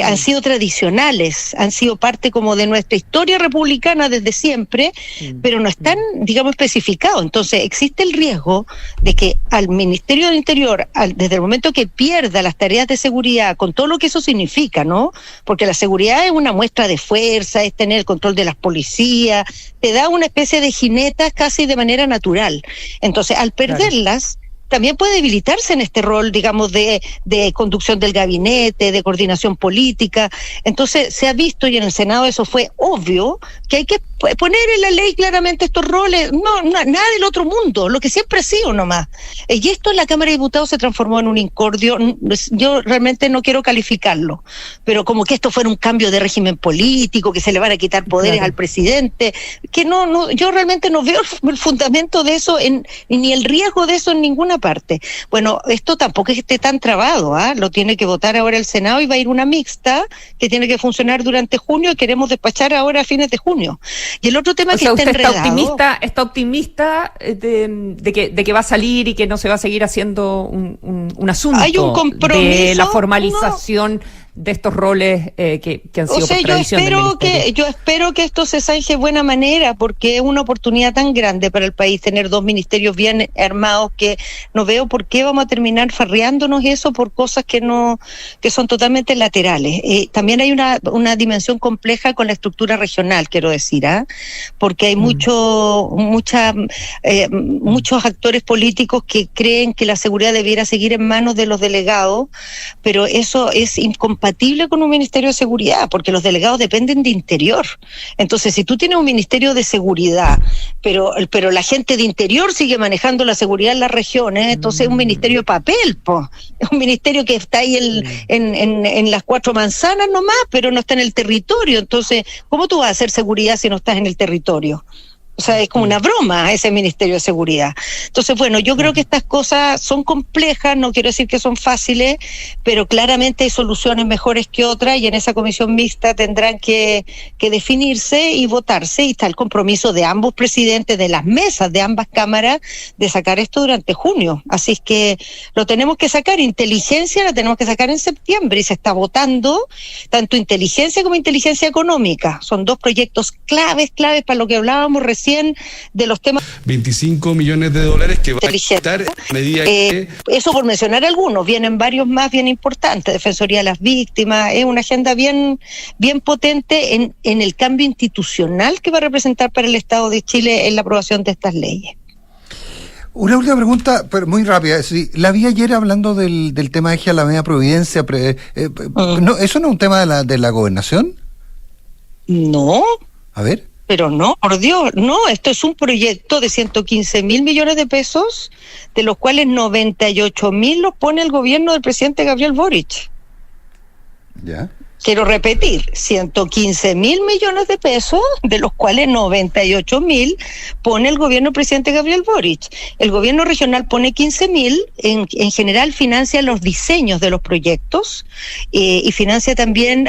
Han sido tradicionales, han sido parte como de nuestra historia republicana desde siempre, pero no están, digamos, especificados. Entonces existe el riesgo de que al Ministerio del Interior, desde el momento que pierda las tareas de seguridad, con todo lo que eso significa, ¿no? Porque la seguridad es una muestra de fuerza, es tener el control de las policías, te da una especie de jinetas casi de manera natural. Entonces, al perderlas, también puede debilitarse en este rol, digamos, de conducción del gabinete, de coordinación política. Entonces, se ha visto, y en el Senado eso fue obvio, que hay que poner en la ley claramente estos roles, nada del otro mundo, lo que siempre ha sido nomás. Y esto en la Cámara de Diputados se transformó en un incordio. Yo realmente no quiero calificarlo, pero como que esto fuera un cambio de régimen político, que se le van a quitar poderes al presidente, que yo realmente no veo el fundamento de eso, ni el riesgo de eso en ninguna parte. Bueno, esto tampoco es que esté tan trabado, lo tiene que votar ahora el Senado y va a ir una mixta que tiene que funcionar durante junio y queremos despachar ahora a fines de junio. Y el otro tema que está enredado... ¿Está optimista de que va a salir y que no se va a seguir haciendo un asunto? Hay un compromiso de la formalización de estos roles que han sido por tradición del ministerio. Yo espero que esto se zanje de buena manera, porque es una oportunidad tan grande para el país tener dos ministerios bien armados, que no veo por qué vamos a terminar farreándonos eso por cosas que son totalmente laterales. También hay una dimensión compleja con la estructura regional, quiero decir, porque hay muchos actores políticos que creen que la seguridad debiera seguir en manos de los delegados, pero eso es incompatible con un Ministerio de Seguridad, porque los delegados dependen de Interior. Entonces, si tú tienes un Ministerio de Seguridad, pero la gente de Interior sigue manejando la seguridad en las regiones, entonces es un ministerio de papel, es un ministerio que está ahí en las cuatro manzanas nomás, pero no está en el territorio. Entonces, ¿cómo tú vas a hacer seguridad si no estás en el territorio? O sea, es como una broma ese Ministerio de Seguridad. Entonces, bueno, yo creo que estas cosas son complejas, no quiero decir que son fáciles, pero claramente hay soluciones mejores que otras, y en esa comisión mixta tendrán que definirse y votarse, y está el compromiso de ambos presidentes, de las mesas de ambas cámaras, de sacar esto durante junio. Así es que lo tenemos que sacar. Inteligencia la tenemos que sacar en septiembre, y se está votando tanto inteligencia como inteligencia económica. Son dos proyectos claves para lo que hablábamos recién de los temas. 25 millones de dólares que va a estar a medida que... Eso por mencionar algunos, vienen varios más bien importantes, Defensoría de las Víctimas, es una agenda bien potente en el cambio institucional que va a representar para el Estado de Chile en la aprobación de estas leyes. Una última pregunta, pero muy rápida. Sí, la vi ayer hablando del tema de Alameda Providencia. No, ¿eso no es un tema de la gobernación? No. A ver. Pero no, por Dios, no, esto es un proyecto de 115.000 millones de pesos, de los cuales 98.000 los pone el gobierno del presidente Gabriel Boric. Ya. Quiero repetir, 115.000 millones de pesos, de los cuales 98.000 pone el gobierno del presidente Gabriel Boric. El gobierno regional pone 15.000, en general financia los diseños de los proyectos, y financia también,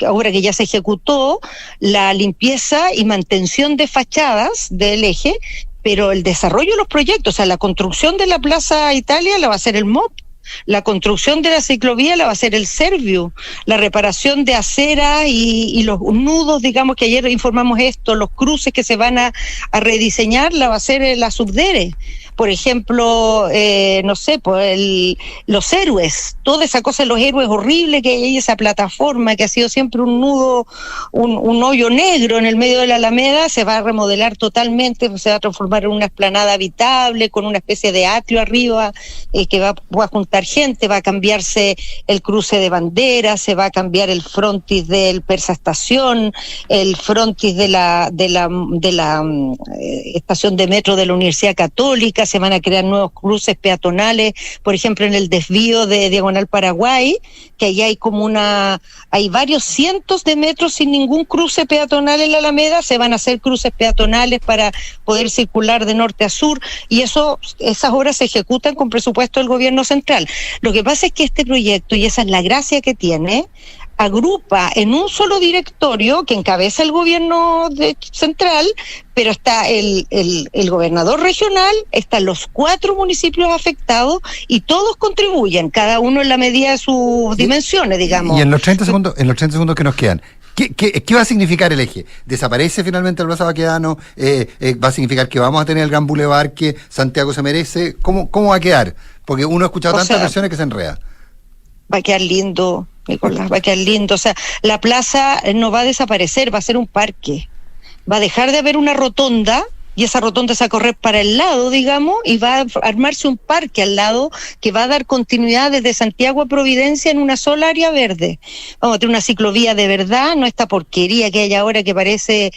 ahora que ya se ejecutó, la limpieza y mantención de fachadas del eje, pero el desarrollo de los proyectos, o sea, la construcción de la Plaza Italia la va a hacer el MOP. La construcción de la ciclovía la va a hacer el Serviu, la reparación de acera y los nudos, digamos que ayer informamos esto, los cruces que se van a rediseñar la va a hacer la Subdere, por ejemplo, no sé, pues los héroes, toda esa cosa de los héroes horrible que hay, esa plataforma que ha sido siempre un nudo, un hoyo negro en el medio de la Alameda, se va a remodelar totalmente, se va a transformar en una explanada habitable con una especie de atrio arriba que va a juntar gente, va a cambiarse el cruce de banderas, se va a cambiar el frontis del Persa Estación, el frontis de la estación de metro de la Universidad Católica, se van a crear nuevos cruces peatonales, por ejemplo en el desvío de Diagonal Paraguay, que ahí hay varios cientos de metros sin ningún cruce peatonal en la Alameda, se van a hacer cruces peatonales para poder circular de norte a sur, y esas obras se ejecutan con presupuesto del gobierno central. Lo que pasa es que este proyecto, y esa es la gracia que tiene, agrupa en un solo directorio que encabeza el gobierno central, pero está el gobernador regional, están los 4 municipios afectados y todos contribuyen, cada uno en la medida de sus dimensiones, digamos. Y en los 30 segundos que nos quedan, ¿qué va a significar el eje? ¿Desaparece finalmente el Plaza Baquedano? ¿Va a significar que vamos a tener el gran bulevar que Santiago se merece? ¿Cómo va a quedar? Porque uno ha escuchado tantas versiones que se enreda. Va a quedar lindo, Nicolás, va a quedar lindo. O sea, la plaza no va a desaparecer, va a ser un parque. Va a dejar de haber una rotonda, y esa rotonda se va a correr para el lado, digamos, y va a armarse un parque al lado que va a dar continuidad desde Santiago a Providencia en una sola área verde. Vamos a tener una ciclovía de verdad, no esta porquería que hay ahora que parece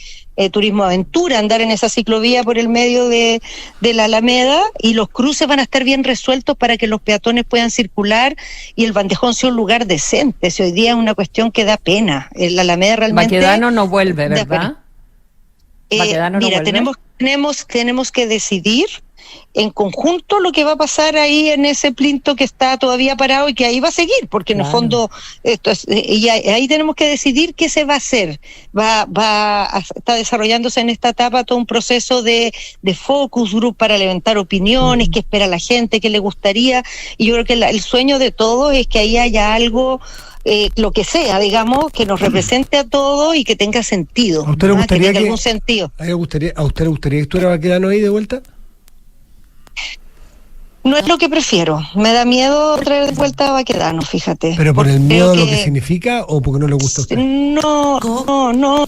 turismo aventura, andar en esa ciclovía por el medio de la Alameda, y los cruces van a estar bien resueltos para que los peatones puedan circular y el bandejón sea un lugar decente. Si hoy día es una cuestión que da pena, la Alameda realmente... Baquedano no vuelve, ¿verdad? Mira, tenemos que decidir en conjunto lo que va a pasar ahí en ese plinto que está todavía parado y que ahí va a seguir, porque en el fondo y ahí tenemos que decidir qué se va a hacer. Está desarrollándose en esta etapa todo un proceso de focus group para levantar opiniones, qué espera la gente, qué le gustaría, y yo creo que el sueño de todos es que ahí haya algo, lo que sea, digamos, que nos represente a todos y que tenga sentido. ¿A usted le gustaría que tenga algún sentido? ¿A usted le gustaría que estuviera Baquedano ahí de vuelta? No es lo que prefiero. Me da miedo traer de vuelta a Baquedano, fíjate. ¿Pero por el miedo a lo que significa o porque no le gusta a usted? No.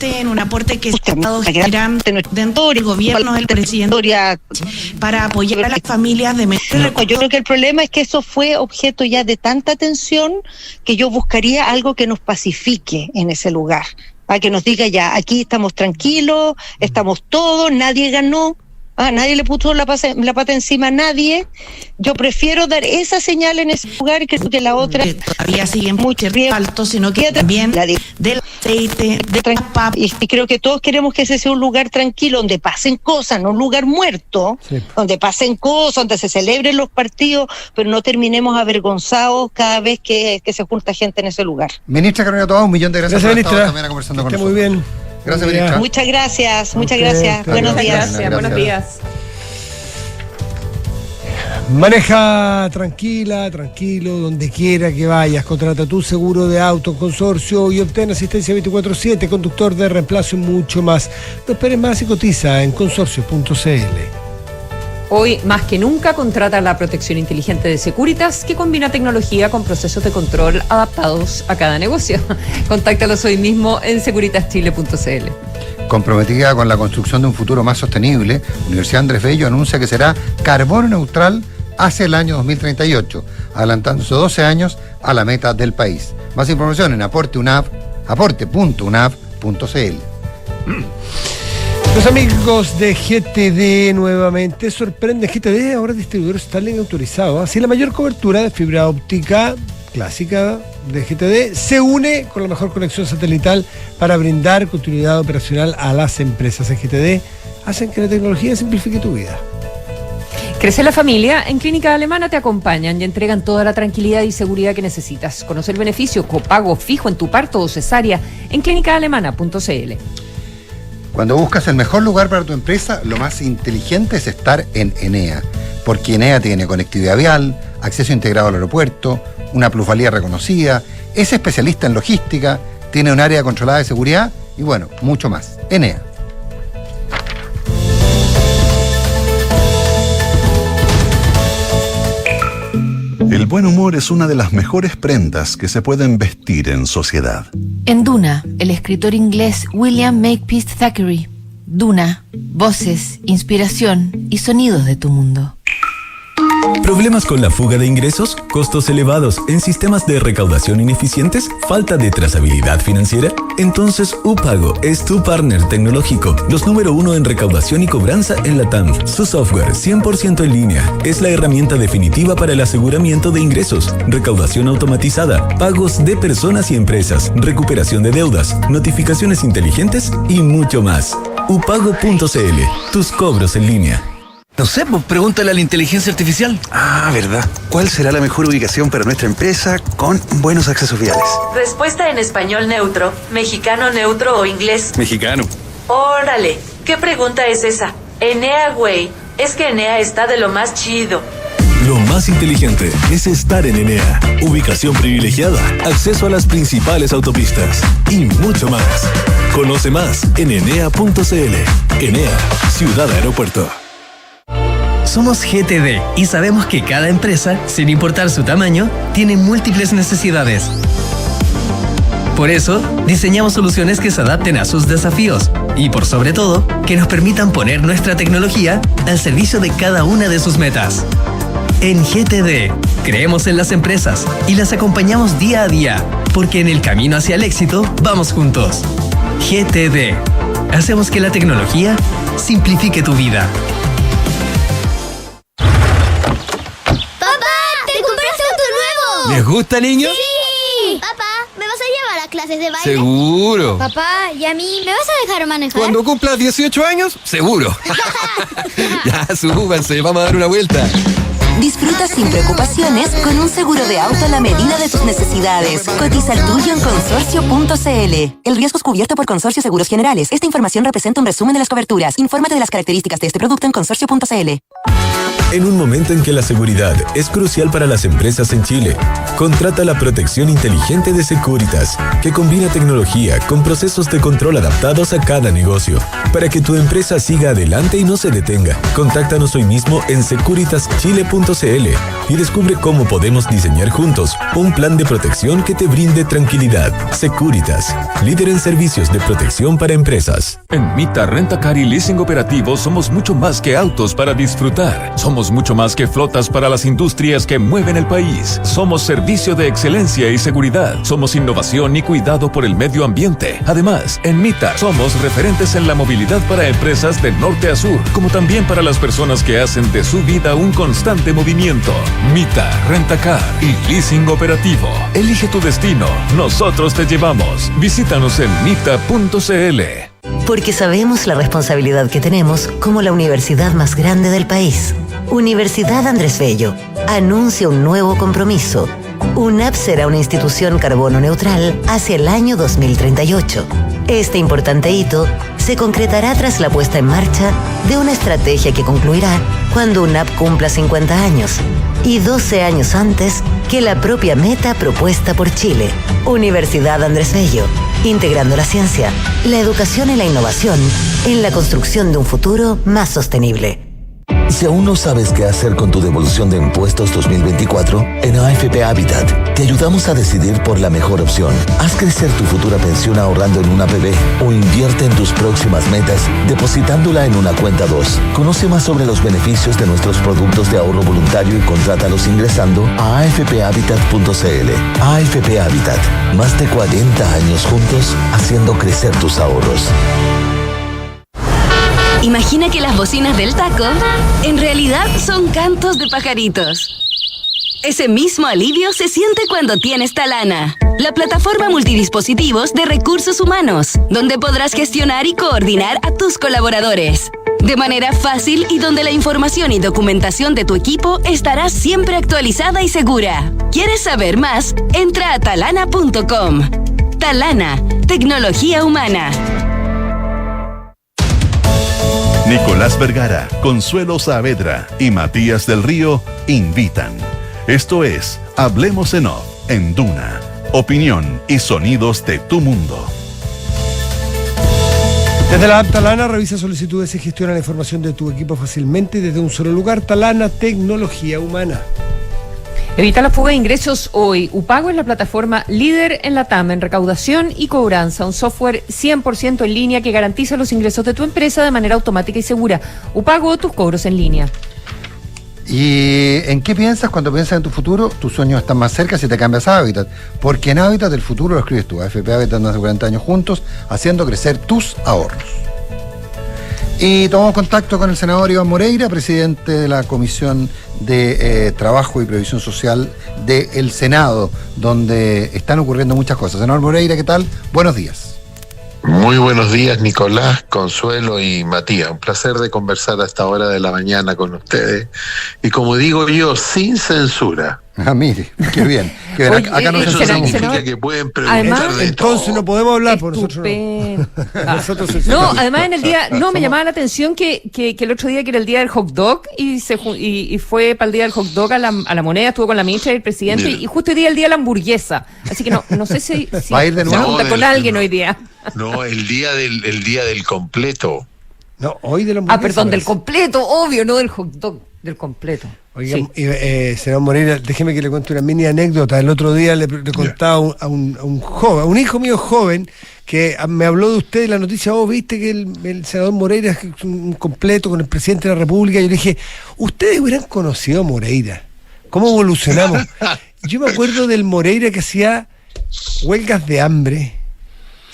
En un aporte que Estado generan dentro del gobierno del presidente para apoyar a las familias de menores. Yo creo que el problema es que eso fue objeto ya de tanta tensión que yo buscaría algo que nos pacifique en ese lugar. Para que nos diga ya, aquí estamos tranquilos, estamos todos, nadie ganó. Nadie le puso la pata encima a nadie. Yo prefiero dar esa señal en ese lugar que la otra. Todavía siguen mucho alto, sino que también del aceite, de papa. Y creo que todos queremos que ese sea un lugar tranquilo, donde pasen cosas, no un lugar muerto, donde pasen cosas, donde se celebren los partidos, pero no terminemos avergonzados cada vez que se junta gente en ese lugar. Ministra Carolina Toá, 1.000.000 de gracias por estar también conversando con nosotros. Muy bien. Gracias, ministra. Muchas gracias. Buenos días. Gracias, buenos días. Maneja tranquilo, donde quiera que vayas. Contrata tu seguro de auto en Consorcio y obtén asistencia 24/7, conductor de reemplazo y mucho más. No esperes más y cotiza en consorcio.cl. Hoy, más que nunca, contrata la protección inteligente de Securitas, que combina tecnología con procesos de control adaptados a cada negocio. Contáctalos hoy mismo en securitaschile.cl. Comprometida con la construcción de un futuro más sostenible, Universidad Andrés Bello anuncia que será carbono neutral hacia el año 2038, adelantándose 12 años a la meta del país. Más información en aporte.unap.cl. Los amigos de GTD nuevamente sorprenden. GTD ahora es distribuidor Starlink autorizado. Así la mayor cobertura de fibra óptica clásica de GTD se une con la mejor conexión satelital para brindar continuidad operacional a las empresas. En GTD hacen que la tecnología simplifique tu vida. Crece la familia. En Clínica Alemana te acompañan y entregan toda la tranquilidad y seguridad que necesitas. Conoce el beneficio copago fijo en tu parto o cesárea en clínicaalemana.cl. Cuando buscas el mejor lugar para tu empresa, lo más inteligente es estar en Enea, porque Enea tiene conectividad vial, acceso integrado al aeropuerto, una plusvalía reconocida, es especialista en logística, tiene un área controlada de seguridad y bueno, mucho más. Enea. El buen humor es una de las mejores prendas que se pueden vestir en sociedad. En Duna, el escritor inglés William Makepeace Thackeray. Duna, voces, inspiración y sonidos de tu mundo. ¿Problemas con la fuga de ingresos? ¿Costos elevados en sistemas de recaudación ineficientes? ¿Falta de trazabilidad financiera? Entonces UPago es tu partner tecnológico, los número 1 en recaudación y cobranza en LATAM. Su software 100% en línea es la herramienta definitiva para el aseguramiento de ingresos, recaudación automatizada, pagos de personas y empresas, recuperación de deudas, notificaciones inteligentes y mucho más. upago.cl, tus cobros en línea. No sé, pues pregúntale a la inteligencia artificial. Ah, verdad. ¿Cuál será la mejor ubicación para nuestra empresa con buenos accesos viales? Respuesta en español neutro, mexicano neutro o inglés. Mexicano. Órale, ¿qué pregunta es esa? Enea, güey. Es que Enea está de lo más chido. Lo más inteligente es estar en Enea. Ubicación privilegiada, acceso a las principales autopistas y mucho más. Conoce más en enea.cl. Enea, Ciudad Aeropuerto. Somos GTD y sabemos que cada empresa, sin importar su tamaño, tiene múltiples necesidades. Por eso, diseñamos soluciones que se adapten a sus desafíos y, por sobre todo, que nos permitan poner nuestra tecnología al servicio de cada una de sus metas. En GTD, creemos en las empresas y las acompañamos día a día, porque en el camino hacia el éxito vamos juntos. GTD. Hacemos que la tecnología simplifique tu vida. ¿Les gusta, niños? ¡Sí! Papá, ¿me vas a llevar a clases de baile? ¡Seguro! Papá, ¿y a mí me vas a dejar manejar? Cuando cumplas 18 años, seguro. Ya, súbanse, vamos a dar una vuelta. Disfruta sin preocupaciones con un seguro de auto a la medida de tus necesidades. Cotiza el tuyo en consorcio.cl. El riesgo es cubierto por Consorcio Seguros Generales. Esta información representa un resumen de las coberturas. Infórmate de las características de este producto en consorcio.cl. En un momento en que la seguridad es crucial para las empresas en Chile, contrata la protección inteligente de Securitas, que combina tecnología con procesos de control adaptados a cada negocio, para que tu empresa siga adelante y no se detenga. Contáctanos hoy mismo en securitaschile.cl y descubre cómo podemos diseñar juntos un plan de protección que te brinde tranquilidad. Securitas, líder en servicios de protección para empresas. En Mita Rentacar y Leasing Operativo somos mucho más que autos para disfrutar. Somos mucho más que flotas para las industrias que mueven el país. Somos servicio de excelencia y seguridad. Somos innovación y cuidado por el medio ambiente. Además, en Mita somos referentes en la movilidad para empresas de norte a sur, como también para las personas que hacen de su vida un constante movimiento. Mita Rentacar y Leasing Operativo. Elige tu destino. Nosotros te llevamos. Visítanos en mita.cl. Porque sabemos la responsabilidad que tenemos como la universidad más grande del país. Universidad Andrés Bello anuncia un nuevo compromiso. UNAP será una institución carbono neutral hacia el año 2038. Este importante hito se concretará tras la puesta en marcha de una estrategia que concluirá cuando UNAP cumpla 50 años y 12 años antes que la propia meta propuesta por Chile. Universidad Andrés Bello, integrando la ciencia, la educación y la innovación en la construcción de un futuro más sostenible. Si aún no sabes qué hacer con tu devolución de impuestos 2024, en AFP Habitat te ayudamos a decidir por la mejor opción. Haz crecer tu futura pensión ahorrando en una APB o invierte en tus próximas metas depositándola en una cuenta 2. Conoce más sobre los beneficios de nuestros productos de ahorro voluntario y contrátalos ingresando a afphabitat.cl. AFP Habitat, más de 40 años juntos haciendo crecer tus ahorros. Imagina que las bocinas del taco en realidad son cantos de pajaritos. Ese mismo alivio se siente cuando tienes Talana, la plataforma multidispositivos de recursos humanos, donde podrás gestionar y coordinar a tus colaboradores de manera fácil y donde la información y documentación de tu equipo estará siempre actualizada y segura. ¿Quieres saber más? Entra a talana.com. Talana, tecnología humana. Nicolás Vergara, Consuelo Saavedra y Matías del Río invitan. Esto es Hablemos en Off, en Duna. Opinión y sonidos de tu mundo. Desde la app Talana, revisa solicitudes y gestiona la información de tu equipo fácilmente y desde un solo lugar. Talana, tecnología humana. Evita la fuga de ingresos hoy. Upago es la plataforma líder en la TAM en recaudación y cobranza, un software 100% en línea que garantiza los ingresos de tu empresa de manera automática y segura. Upago, tus cobros en línea. ¿Y en qué piensas cuando piensas en tu futuro? Tus sueños están más cerca si te cambias a Habitat, porque en Habitat el futuro lo escribes tú. AFP Habitat, más de 40 años juntos, haciendo crecer tus ahorros. Y tomamos contacto con el senador Iván Moreira, presidente de la Comisión de Trabajo y Previsión Social del Senado, donde están ocurriendo muchas cosas. Senador Moreira, ¿qué tal? Buenos días. Muy buenos días, Nicolás, Consuelo y Matías. Un placer de conversar a esta hora de la mañana con ustedes. Y como digo yo, sin censura. Ah, mire, qué bien. Oye, acá no se significa que pueden preguntar además, de entonces todo. no podemos hablar por nosotros. No, además en el día, me llamaba la atención que el otro día, que era el día del hot dog, y fue para el día del hot dog a la Moneda, estuvo con la ministra y el presidente, y justo hoy día el día de la hamburguesa. Así que no sé si va a ir de nuevo. se junta con alguien hoy día. No, el día del completo. No, hoy de la hamburguesa. Perdón, del completo, obvio, no del hot dog, del completo. Oiga, sí. Senador Moreira, déjeme que le cuente una mini anécdota. El otro día le contaba a un joven, a un hijo mío joven, que me habló de usted, la noticia, viste que el senador Moreira es un completo con el presidente de la República. Yo le dije, ustedes hubieran conocido a Moreira. ¿Cómo evolucionamos? Yo me acuerdo del Moreira que hacía huelgas de hambre,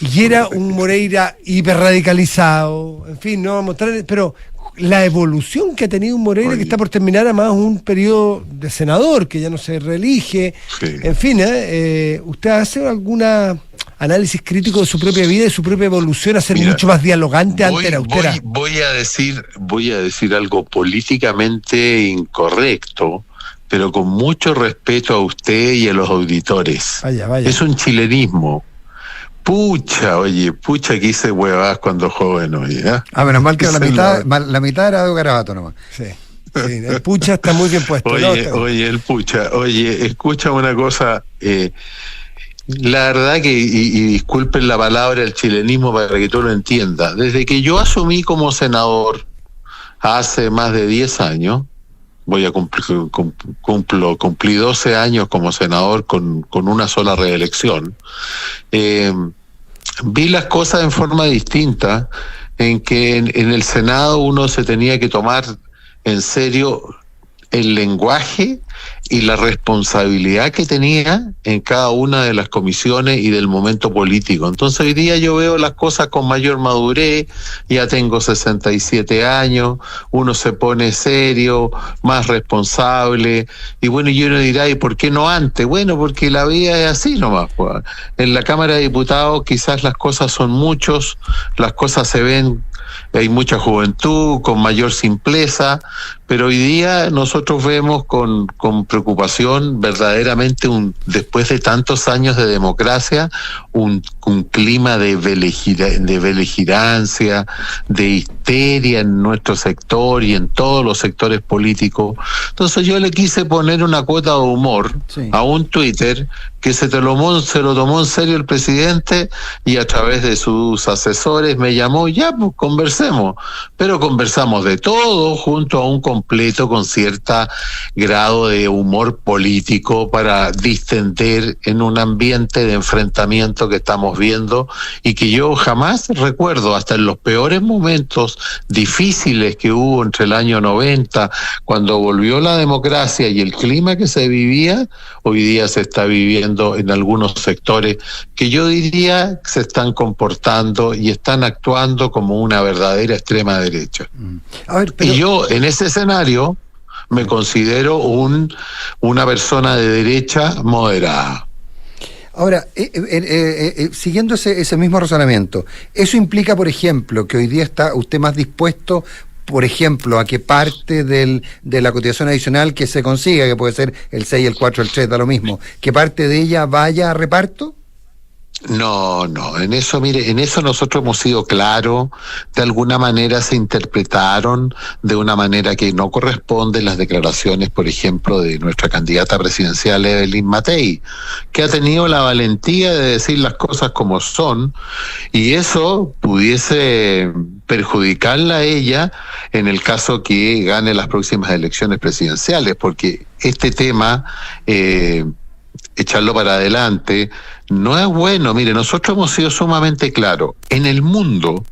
y era un Moreira hiperradicalizado, en fin, no vamos a mostrar, pero la evolución que ha tenido un Moreira, que está por terminar además un periodo de senador, que ya no se reelige, en fin, ¿usted hace alguna análisis crítico de su propia vida y de su propia evolución a ser mucho más dialogante ante la austera? Voy a decir algo políticamente incorrecto, pero con mucho respeto a usted y a los auditores. Vaya. Es un chilenismo. Pucha que hice huevadas cuando joven, oye. Menos mal que la mitad era de Garabato nomás. Sí, el pucha está muy bien puesto. El pucha, escucha una cosa, la verdad que, y disculpen la palabra, el chilenismo para que tú lo entiendas, desde que yo asumí como senador hace más de 10 años, cumplí 12 años como senador con una sola reelección, vi las cosas en forma distinta, en que en el Senado uno se tenía que tomar en serio el lenguaje y la responsabilidad que tenía en cada una de las comisiones y del momento político. Entonces hoy día yo veo las cosas con mayor madurez, ya tengo 67 años, uno se pone serio, más responsable, y bueno, y uno dirá, ¿y por qué no antes? Bueno, porque la vida es así nomás, pues. En la Cámara de Diputados quizás las cosas son muchos, las cosas se ven, hay mucha juventud, con mayor simpleza, pero hoy día nosotros vemos con preocupación verdaderamente después de tantos años de democracia, un clima de beligerancia, de histeria en nuestro sector y en todos los sectores políticos. Entonces yo le quise poner una cuota de humor a un Twitter que se lo tomó en serio el presidente, y a través de sus asesores me llamó, ya pues conversemos, pero conversamos de todo junto a un completo con cierta grado de humor político para distender en un ambiente de enfrentamiento que estamos viendo y que yo jamás recuerdo, hasta en los peores momentos difíciles que hubo entre el año 90, cuando volvió la democracia y el clima que se vivía, hoy día se está viviendo en algunos sectores que yo diría se están comportando y están actuando como una verdadera extrema derecha. Y yo en ese escenario me considero una persona de derecha moderada. Ahora, siguiendo ese mismo razonamiento, ¿eso implica, por ejemplo, que hoy día está usted más dispuesto, por ejemplo, a que parte de la cotización adicional que se consiga, que puede ser el 6, el 4, el 3, da lo mismo, que parte de ella vaya a reparto? No, en eso, mire, en eso nosotros hemos sido claros, de alguna manera se interpretaron de una manera que no corresponde las declaraciones, por ejemplo, de nuestra candidata presidencial Evelyn Matei, que ha tenido la valentía de decir las cosas como son, y eso pudiese perjudicarla a ella en el caso que gane las próximas elecciones presidenciales, porque este tema, echarlo para adelante, no es bueno. Mire, nosotros hemos sido sumamente claros. En el mundo,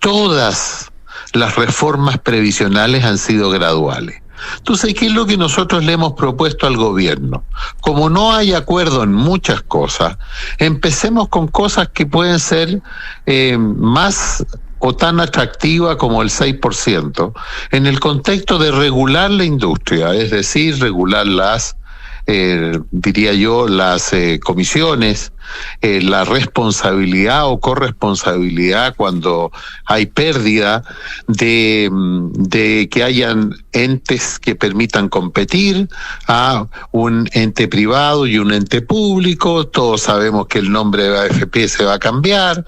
todas las reformas previsionales han sido graduales. Entonces, ¿qué es lo que nosotros le hemos propuesto al gobierno? Como no hay acuerdo en muchas cosas, empecemos con cosas que pueden ser más o tan atractiva como el 6%, en el contexto de regular la industria, es decir, regular las diría yo, las comisiones, la responsabilidad o corresponsabilidad cuando hay pérdida de que hayan entes que permitan competir a un ente privado y un ente público. Todos sabemos que el nombre de AFP se va a cambiar.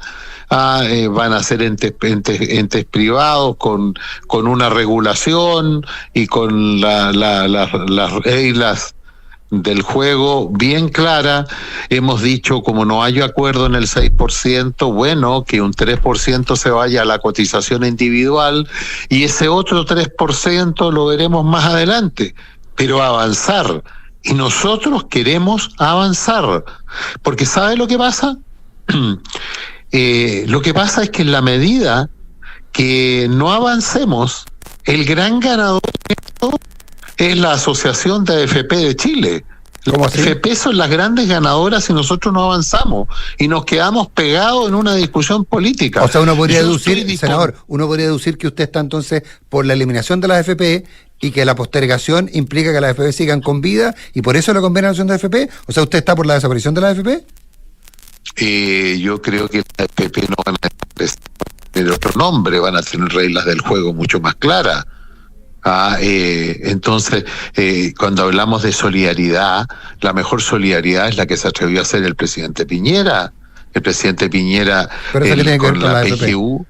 Van a ser entes privados con una regulación y con las reglas del juego bien clara. Hemos dicho, como no hay acuerdo en el 6%, bueno, que un 3% se vaya a la cotización individual y ese otro 3% lo veremos más adelante, pero avanzar. Y nosotros queremos avanzar, porque ¿sabe lo que pasa? Lo que pasa es que en la medida que no avancemos, el gran ganador es la Asociación de AFP de Chile. Las AFP son las grandes ganadoras y nosotros no avanzamos y nos quedamos pegados en una discusión política. O sea, uno podría deducir, senador, que usted está entonces por la eliminación de las AFP y que la postergación implica que las AFP sigan con vida y por eso le conviene la acción de AFP. O sea, ¿usted está por la desaparición de las AFP? Yo creo que las AFP no van a tener otro nombre, van a tener reglas del juego mucho más claras. Entonces, cuando hablamos de solidaridad, la mejor solidaridad es la que se atrevió a hacer el presidente Piñera. El presidente Piñera con la PGU,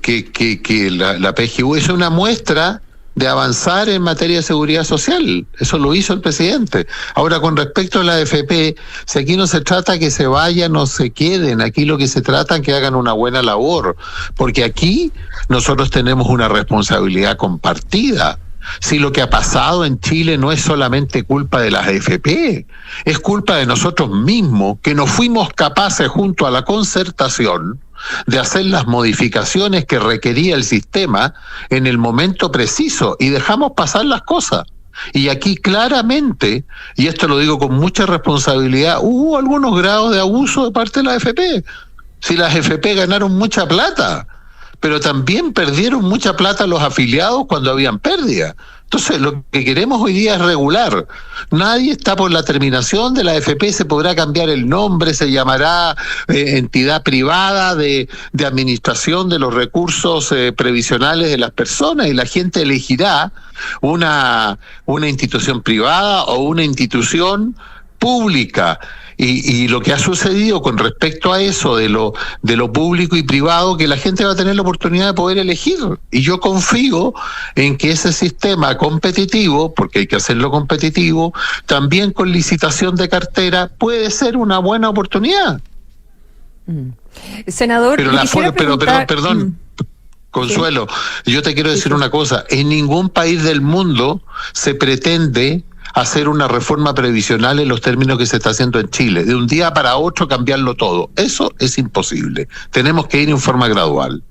que la PGU es una muestra de avanzar en materia de seguridad social. Eso lo hizo el presidente. Ahora, con respecto a la AFP, si aquí no se trata que se vayan o se queden, aquí lo que se trata es que hagan una buena labor, porque aquí nosotros tenemos una responsabilidad compartida. Si lo que ha pasado en Chile no es solamente culpa de las AFP, es culpa de nosotros mismos, que no fuimos capaces junto a la concertación de hacer las modificaciones que requería el sistema en el momento preciso y dejamos pasar las cosas. Y aquí claramente, y esto lo digo con mucha responsabilidad, hubo algunos grados de abuso de parte de la AFP. Si las AFP ganaron mucha plata, pero también perdieron mucha plata los afiliados cuando habían pérdida. Entonces, lo que queremos hoy día es regular. Nadie está por la terminación de la AFP, se podrá cambiar el nombre, se llamará entidad privada de administración de los recursos previsionales de las personas y la gente elegirá una institución privada o una institución pública. Y lo que ha sucedido con respecto a eso de lo público y privado, que la gente va a tener la oportunidad de poder elegir. Y yo confío en que ese sistema competitivo, porque hay que hacerlo competitivo, también con licitación de cartera, puede ser una buena oportunidad. Senador, perdón, Consuelo, yo te quiero decir una cosa. En ningún país del mundo se pretende hacer una reforma previsional en los términos que se está haciendo en Chile, de un día para otro cambiarlo todo. Eso es imposible. Tenemos que ir en forma gradual.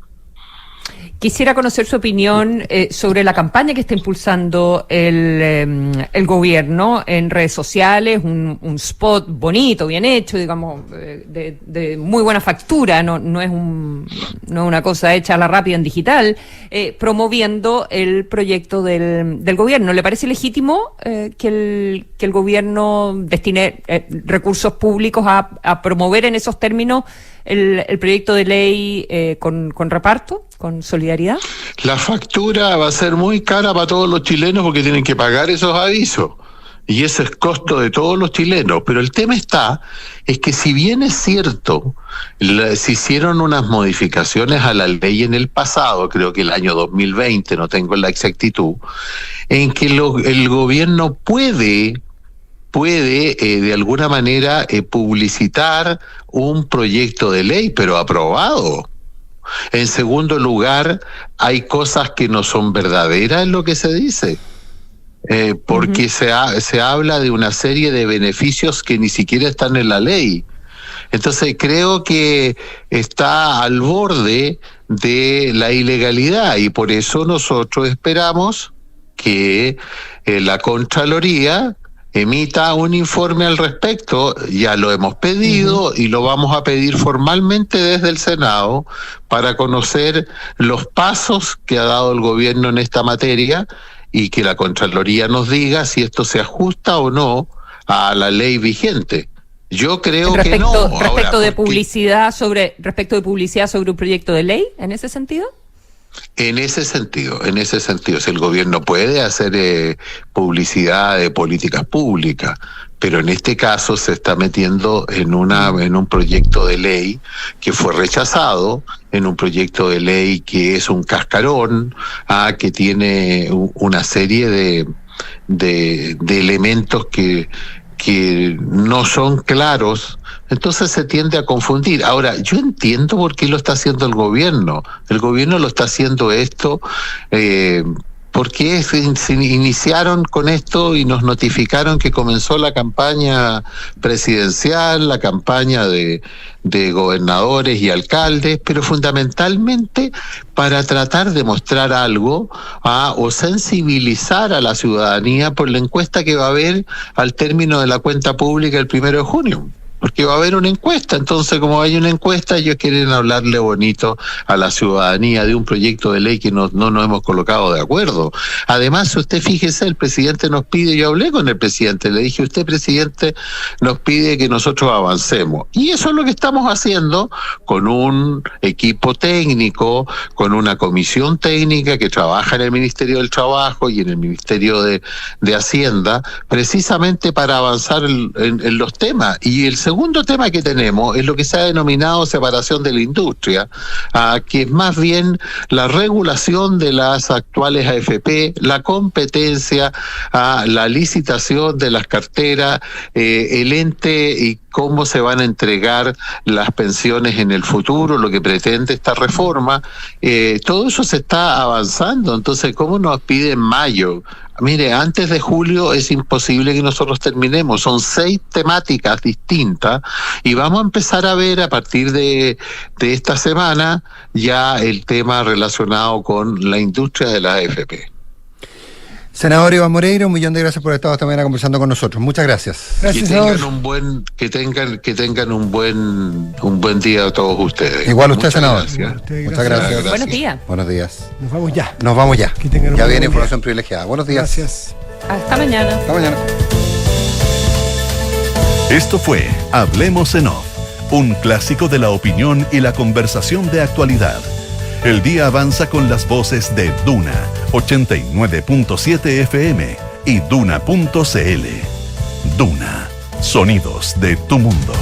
Quisiera conocer su opinión sobre la campaña que está impulsando el gobierno en redes sociales, un spot bonito, bien hecho, digamos, de muy buena factura, no es una cosa hecha a la rápida en digital, promoviendo el proyecto del gobierno. ¿Le parece legítimo que el gobierno destine recursos públicos a promover en esos términos el proyecto de ley con reparto, con solidaridad? La factura va a ser muy cara para todos los chilenos porque tienen que pagar esos avisos. y eso es costo de todos los chilenos. Pero el tema es que si bien es cierto, se hicieron unas modificaciones a la ley en el pasado, creo que el año 2020, no tengo la exactitud, en que el gobierno puede de alguna manera publicitar un proyecto de ley, pero aprobado. En segundo lugar, hay cosas que no son verdaderas en lo que se dice. Porque se habla de una serie de beneficios que ni siquiera están en la ley. Entonces creo que está al borde de la ilegalidad y por eso nosotros esperamos que la Contraloría emita un informe al respecto. Ya lo hemos pedido y lo vamos a pedir formalmente desde el Senado para conocer los pasos que ha dado el gobierno en esta materia y que la Contraloría nos diga si esto se ajusta o no a la ley vigente. Yo creo que no. Respecto de publicidad sobre un proyecto de ley, ¿en ese sentido? En ese sentido, si el gobierno puede hacer publicidad de políticas públicas, pero en este caso se está metiendo en un proyecto de ley que fue rechazado, en un proyecto de ley que es un cascarón, que tiene una serie de elementos que no son claros. Entonces se tiende a confundir. Ahora, yo entiendo por qué lo está haciendo el gobierno. El gobierno lo está haciendo esto porque se iniciaron con esto y nos notificaron que comenzó la campaña presidencial, la campaña de gobernadores y alcaldes, pero fundamentalmente para tratar de mostrar algo o sensibilizar a la ciudadanía por la encuesta que va a haber al término de la cuenta pública el 1 de junio. Porque va a haber una encuesta, entonces como hay una encuesta, ellos quieren hablarle bonito a la ciudadanía de un proyecto de ley que no nos hemos colocado de acuerdo. Además, usted fíjese, el presidente nos pide, yo hablé con el presidente, le dije, usted presidente nos pide que nosotros avancemos. Y eso es lo que estamos haciendo con un equipo técnico, con una comisión técnica que trabaja en el Ministerio del Trabajo y en el Ministerio de Hacienda, precisamente para avanzar en los temas. Y el segundo tema que tenemos es lo que se ha denominado separación de la industria, que es más bien la regulación de las actuales AFP, la competencia, la licitación de las carteras, el ente y cómo se van a entregar las pensiones en el futuro, lo que pretende esta reforma. Todo eso se está avanzando. Entonces, ¿cómo nos pide en mayo? Mire, antes de julio es imposible que nosotros terminemos. Son 6 temáticas distintas y vamos a empezar a ver a partir de esta semana ya el tema relacionado con la industria de la AFP. Senador Iván Moreira, un millón de gracias por estar esta mañana conversando con nosotros. Muchas gracias. Gracias, que tengan un buen día a todos ustedes. Igual usted, senador. Muchas gracias. Buenos días. Buenos días. Nos vamos ya. Ya viene información privilegiada. Buenos días. Gracias. Hasta mañana. Hasta mañana. Esto fue Hablemos en Off, un clásico de la opinión y la conversación de actualidad. El día avanza con las voces de Duna 89.7 FM y Duna.cl. Duna, sonidos de tu mundo.